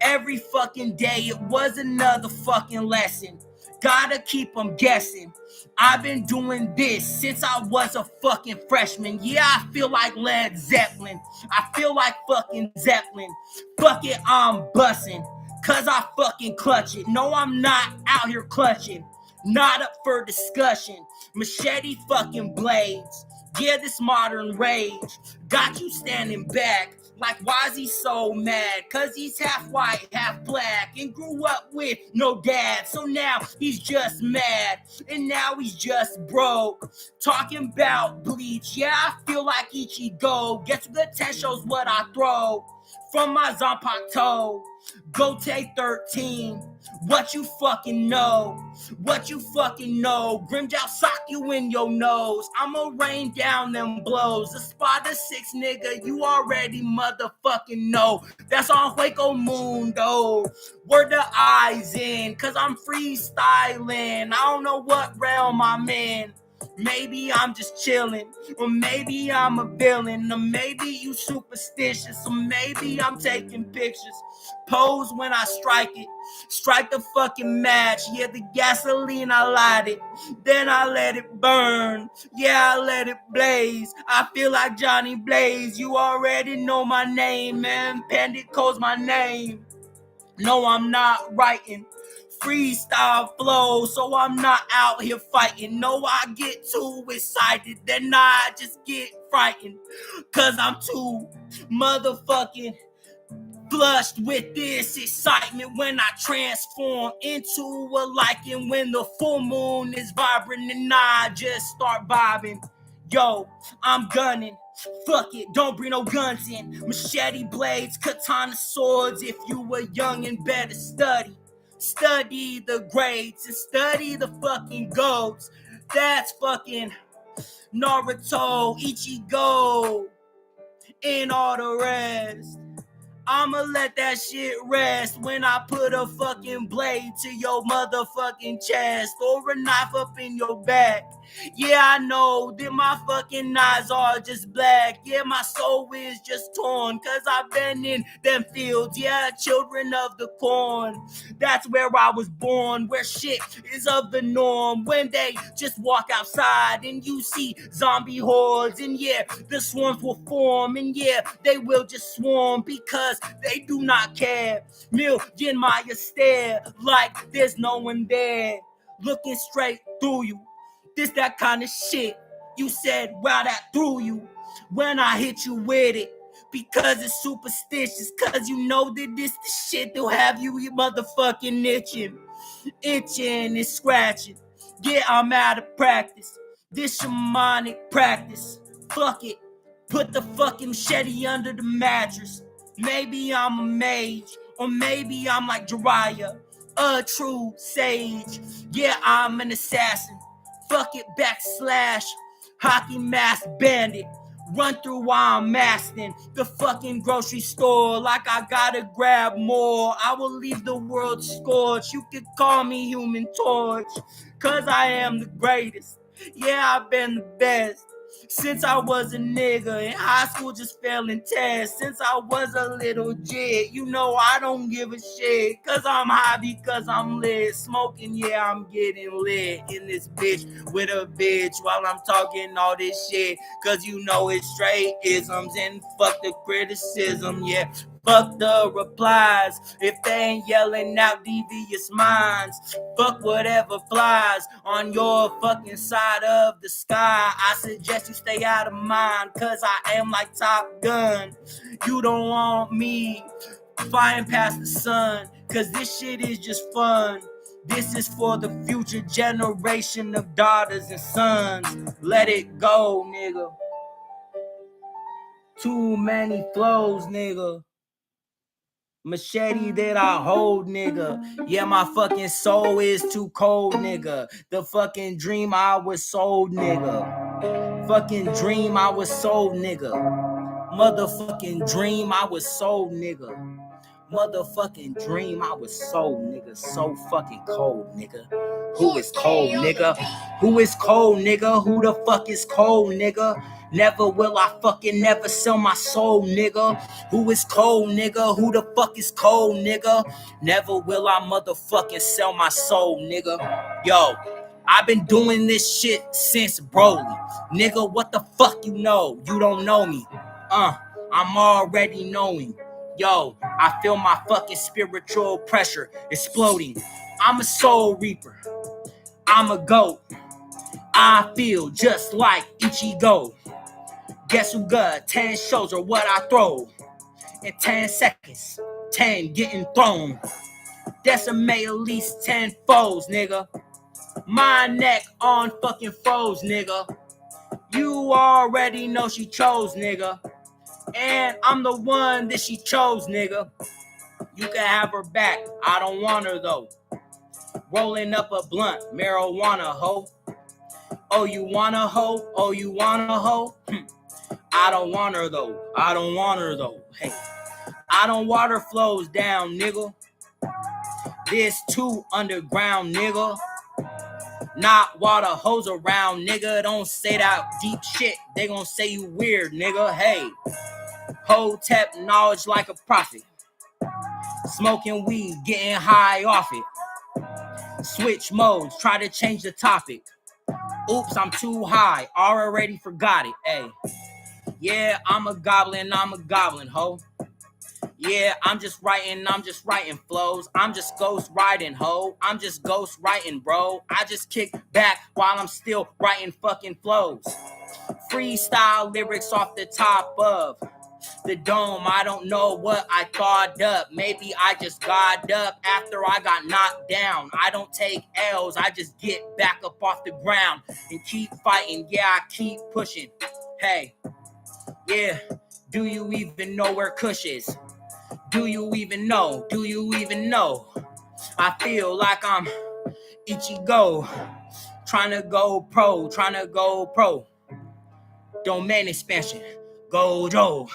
S1: Every fucking day it was another fucking lesson. Gotta keep them guessing. I've been doing this since I was a fucking freshman. Yeah, I feel like Led Zeppelin. I feel like fucking Zeppelin. Fuck it, I'm bussin'. Cause I fucking clutch it. No, I'm not out here clutching. Not up for discussion. Machete fucking blades. Yeah, this modern rage got you standing back. Like, why is he so mad? Cause he's half white, half black, and grew up with no dad. So now he's just mad, and now he's just broke. Talking about bleach, yeah, I feel like Ichigo. Gets the 10 shows what I throw. From my Zanpakuto, Gote 13. What you fucking know? What you fucking know? Grimjow sock you in your nose. I'ma rain down them blows. The spot is 6, nigga. You already motherfucking know. That's on Hueco Mundo. Word the eyes in, cause I'm freestyling. I don't know what realm I'm in. Maybe I'm just chilling, or maybe I'm a villain, or maybe you superstitious, or maybe I'm taking pictures. Pose when I strike it, strike the fucking match. Yeah, the gasoline, I light it, then I let it burn. Yeah, I let it blaze. I feel like Johnny Blaze. You already know my name, man. Pandit calls my name. No, I'm not writing freestyle flow, so I'm not out here fighting. No, I get too excited, then I just get frightened, cause I'm too motherfucking flushed with this excitement when I transform into a lichen when the full moon is vibrant and I just start vibing. Yo, I'm gunning. Fuck it, don't bring no guns in. Machete blades, katana swords. If you were young and better study. Study the grades and study the fucking goats. That's fucking Naruto, Ichigo, and all the rest. I'ma let that shit rest when I put a fucking blade to your motherfucking chest or a knife up in your back. Yeah, I know that my fucking eyes are just black. Yeah, my soul is just torn, cause I've been in them fields. Yeah, children of the corn. That's where I was born, where shit is of the norm. When they just walk outside and you see zombie hordes, and yeah, the swarms will form, and yeah, they will just swarm because they do not care. Million Maya stare like there's no one there, looking straight through you. This that kind of shit you said, wow, that through you when I hit you with it. Because it's superstitious, cause you know that this the shit that'll have you motherfucking itching and scratching. Yeah, I'm out of practice. This shamanic practice. Fuck it. Put the fucking machete under the mattress. Maybe I'm a mage, or maybe I'm like Jiraiya, a true sage. Yeah, I'm an assassin. Fuck it, backslash, hockey mask bandit. Run through while I'm masking the fucking grocery store like I gotta grab more. I will leave the world scorched. You could call me Human Torch, cause I am the greatest. Yeah, I've been the best. Since I was a nigga in high school, just failing tests. Since I was a little jit, you know I don't give a shit. Cause I'm high because I'm lit. Smoking, yeah, I'm getting lit in this bitch with a bitch while I'm talking all this shit. Cause you know it's straight isms and fuck the criticism, yeah. Fuck the replies if they ain't yelling out devious minds. Fuck whatever flies on your fucking side of the sky. I suggest you stay out of mine, cause I am like Top Gun. You don't want me flying past the sun, cause this shit is just fun. This is for the future generation of daughters and sons. Let it go, nigga. Too many flows, nigga. Machete that I hold, nigga. Yeah, my fucking soul is too cold, nigga. The fucking dream I was sold, nigga. Fucking dream I was sold, nigga. Motherfucking dream I was sold, nigga. Motherfucking dream I was sold, nigga. So fucking cold, nigga. Who is cold, nigga? Who is cold, nigga? Who the fuck is cold, nigga? Never will I fucking never sell my soul, nigga. Who is cold, nigga? Who the fuck is cold, nigga? Never will I motherfucking sell my soul, nigga. Yo, I've been doing this shit since Broly. Nigga, what the fuck you know? You don't know me. I'm already knowing. Yo, I feel my fucking spiritual pressure exploding. I'm a soul reaper. I'm a goat. I feel just like Ichigo. Guess who got 10 shows or what I throw? In 10 seconds, 10 getting thrown. Decimate at least 10 foes, nigga. My neck on fucking froze, nigga. You already know she chose, nigga. And I'm the one that she chose, nigga. You can have her back. I don't want her, though. Rolling up a blunt, marijuana, hoe. Oh, you want a hoe? Oh, you want a hoe? I don't want her, though. I don't want her, though. Hey, I don't water flows down, nigga. This too underground, nigga. Not water hose around, nigga. Don't say that deep shit. They gon' say you weird, nigga. Hey, Hotep knowledge like a prophet. Smoking weed, getting high off it. Switch modes, try to change the topic. Oops, I'm too high, already forgot it. Hey, yeah, I'm a goblin, ho. Yeah, I'm just writing flows. I'm just ghost writing, ho. I'm just ghost writing, bro. I just kick back while I'm still writing fucking flows. Freestyle lyrics off the top of the dome. I don't know what I thought up. Maybe I just got up after I got knocked down. I don't take L's. I just get back up off the ground and keep fighting. Yeah, I keep pushing. Hey, yeah. Do you even know where Kush is? Do you even know? Do you even know? I feel like I'm Ichigo, trying to go pro. Domain expansion, Gojo.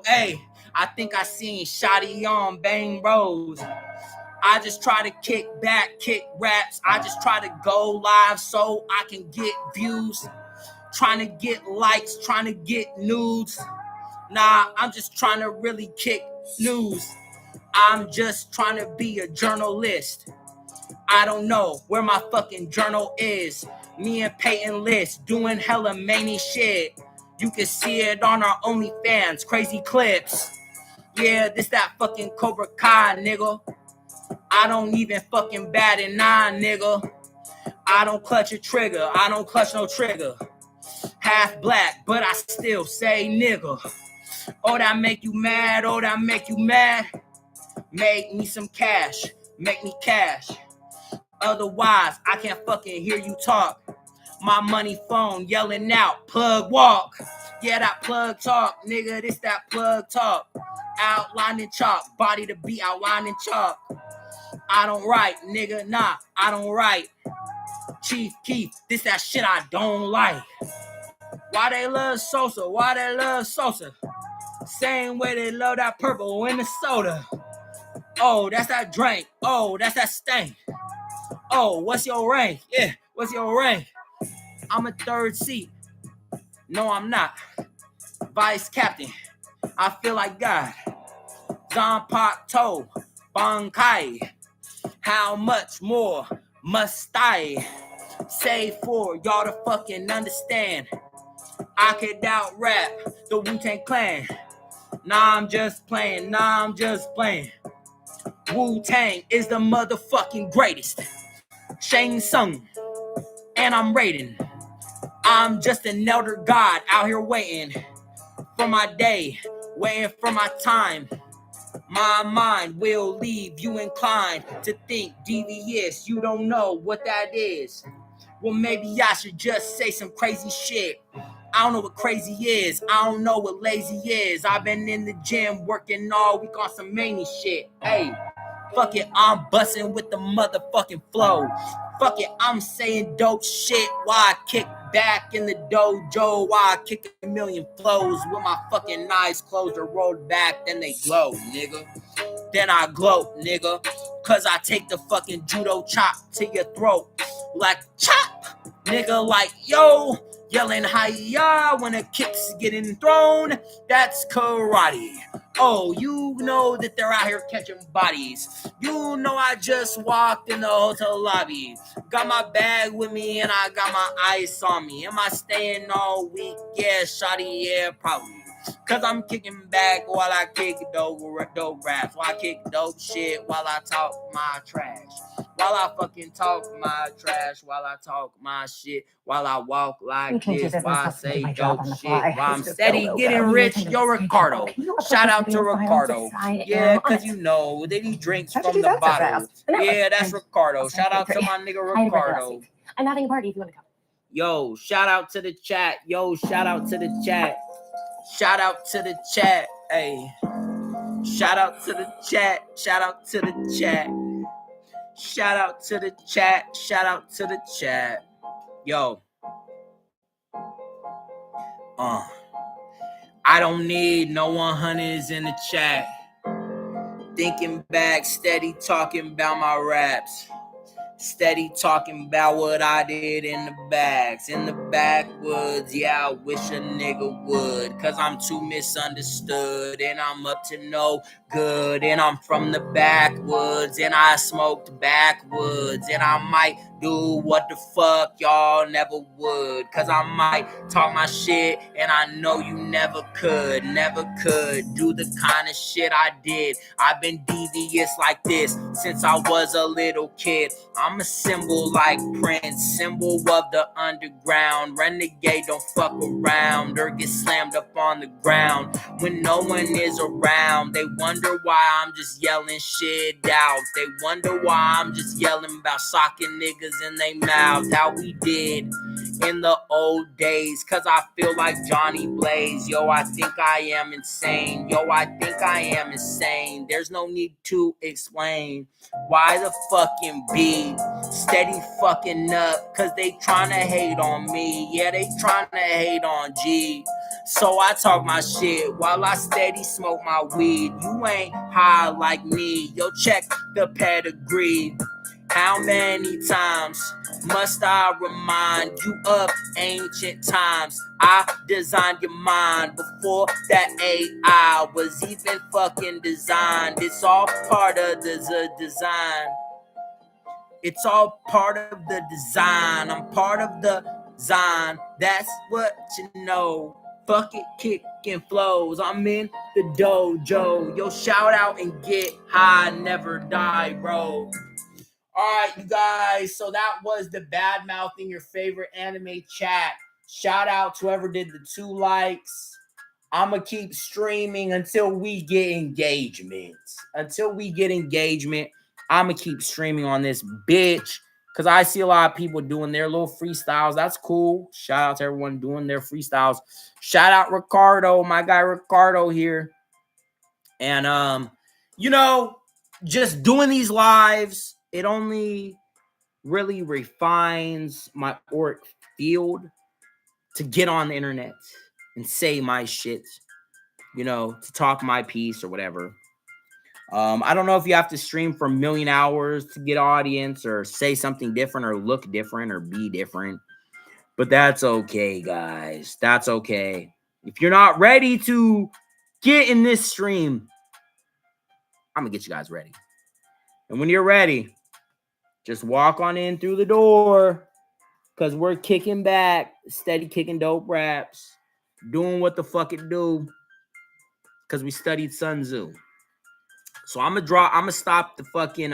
S1: Hey, I think I seen Shotty on Bang Bros. I just try to kick back, kick raps. I just try to go live so I can get views. Trying to get likes, trying to get nudes. Nah, I'm just trying to really kick news. I'm just trying to be a journalist. I don't know where my fucking journal is. Me and Peyton List doing hella many shit. You can see it on our OnlyFans, crazy clips. Yeah, this that fucking Cobra Kai, nigga. I don't even fucking bat an eye, nigga. I don't clutch a trigger, I don't clutch no trigger. Half black, but I still say nigga. Oh, that make you mad, oh, that make you mad. Make me some cash, make me cash. Otherwise, I can't fucking hear you talk. My money phone yelling out, plug walk. Yeah, that plug talk, nigga, this that plug talk. Outline and chalk, body to be outline and chalk. I don't write, nigga, nah, I don't write. Chief Keef, this that shit I don't like. Why they love Sosa? Why they love Sosa? Same way they love that purple in the soda. Oh, that's that drink. Oh, that's that stank. Oh, what's your rank? Yeah, what's your rank? I'm a third seat. No, I'm not. Vice captain. I feel like God. Zanpato. Bankai. How much more must I say for y'all to fucking understand? I could out rap the Wu-Tang Clan. Nah, I'm just playing. Wu-Tang is the motherfucking greatest. Shang Tsung. And I'm raiding. I'm just an elder god out here waiting for my day, waiting for my time. My mind will leave you inclined to think devious. You don't know what that is. Well, maybe I should just say some crazy shit. I don't know what crazy is. I don't know what lazy is. I've been in the gym working all week on some mania shit. Hey, fuck it, I'm busting with the motherfucking flow. Fuck it, I'm saying dope shit while I kick back in the dojo, while I kick a million flows with my fucking eyes closed or rolled back, then they glow, nigga. Then I gloat, nigga, cause I take the fucking judo chop to your throat. Like chop, nigga, like yo, yelling hi-ya when a kick's getting thrown. That's karate. Oh, you know that they're out here catching bodies. You know I just walked in the hotel lobby. Got my bag with me and I got my ice on me. Am I staying all week? Yeah, shawty, yeah, probably. Cause I'm kicking back while I kick dope raps. While I kick dope shit while I talk my trash. While I fucking talk my trash. While I talk my shit. While I walk like this. While I say dope shit. While I'm steady getting rich. Yo, Ricardo. Shout out to Ricardo. Yeah, cause you know that he drinks from the bottle. Yeah, that's Ricardo. Shout out to my nigga Ricardo.
S2: I'm having a party if you want to come.
S1: Yo, shout out to the chat. Shout out to the chat. Shout out to the chat. Hey. Shout out to the chat. Shout out to the chat. Shout out to the chat. Shout out to the chat. Yo. I don't need no 100s in the chat. Thinking back, steady talking about my raps. Steady talking about what I did in the bags, in the backwoods. Yeah, I wish a nigga would, cause I'm too misunderstood, and I'm up to no good, and I'm from the backwoods, and I smoked backwoods, and I might do what the fuck y'all never would. Cause I might talk my shit and I know you never could do the kind of shit I did. I've been devious like this since I was a little kid. I'm a symbol like Prince, symbol of the underground. Renegade, don't fuck around or get slammed up on the ground when no one is around. They wonder why I'm just yelling shit out. They wonder why I'm just yelling about socking niggas in they mouth. How we did in the old days. Cause I feel like Johnny Blaze. Yo, I think I am insane. Yo, I think I am insane. There's no need to explain why the fucking B steady fucking up. Cause they tryna hate on me. Yeah, they tryna hate on G. So I talk my shit while I steady smoke my weed. You ain't high like me. Yo, check the pedigree. How many times must I remind you of ancient times? I designed your mind before that AI was even fucking designed. It's all part of the design. It's all part of the design. I'm part of the design. That's what you know. Fuck it, kicking flows. I'm in the dojo. Yo, shout out and get high, never die, bro. All right, you guys. So that was the bad mouthing your favorite anime chat. Shout out to whoever did the 2 likes. I'ma keep streaming until we get engagement. Until we get engagement, I'ma keep streaming on this bitch. Cause I see a lot of people doing their little freestyles. That's cool. Shout out to everyone doing their freestyles. Shout out Ricardo, my guy Ricardo here. And you know, just doing these lives, it only really refines my auric field to get on the internet and say my shit, you know, to talk my piece or whatever. I don't know if you have to stream for 1,000,000 hours to get audience or say something different or look different or be different, but that's okay, guys. That's okay. If you're not ready to get in this stream, I'm gonna get you guys ready. And when you're ready, just walk on in through the door because we're kicking back, steady kicking dope raps, doing what the fuck it do because we studied Sun Tzu. So I'm gonna stop the fucking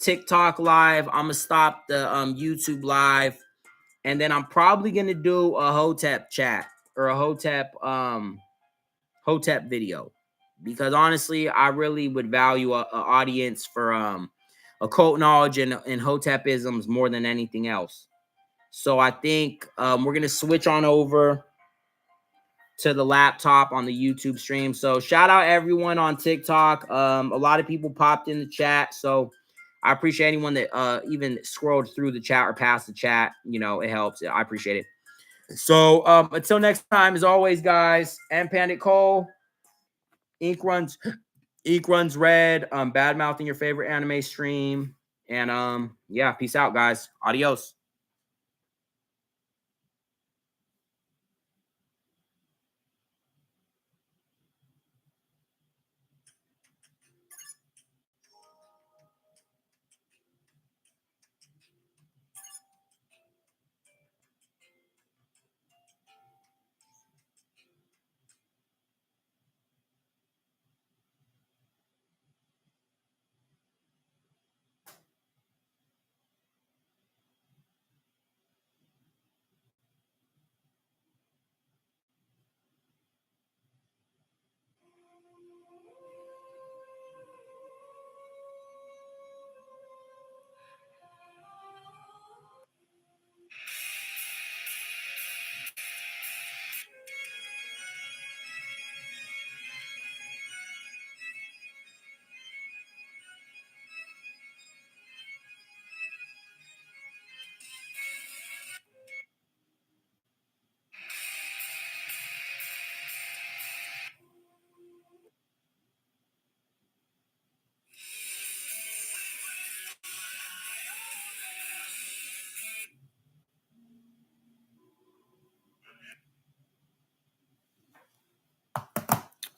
S1: TikTok live. I'm gonna stop the YouTube live, and then I'm probably gonna do a Hotep chat or a Hotep video because honestly, I really would value a audience for occult knowledge and Hotepisms more than anything else. So I think we're gonna switch on over to the laptop on the YouTube stream. So shout out everyone on TikTok. A lot of people popped in the chat, so I appreciate anyone that even scrolled through the chat or past the chat. You know, it helps. I appreciate it. So until next time, as always, guys, and Pandit Cole, Ink runs red. Bad mouthing your favorite anime stream, and yeah, peace out, guys. Adios.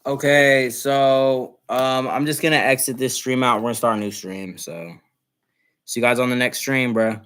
S1: Okay, so I'm just gonna exit this stream out. We're gonna start a new stream. So See you guys on the next stream, bro.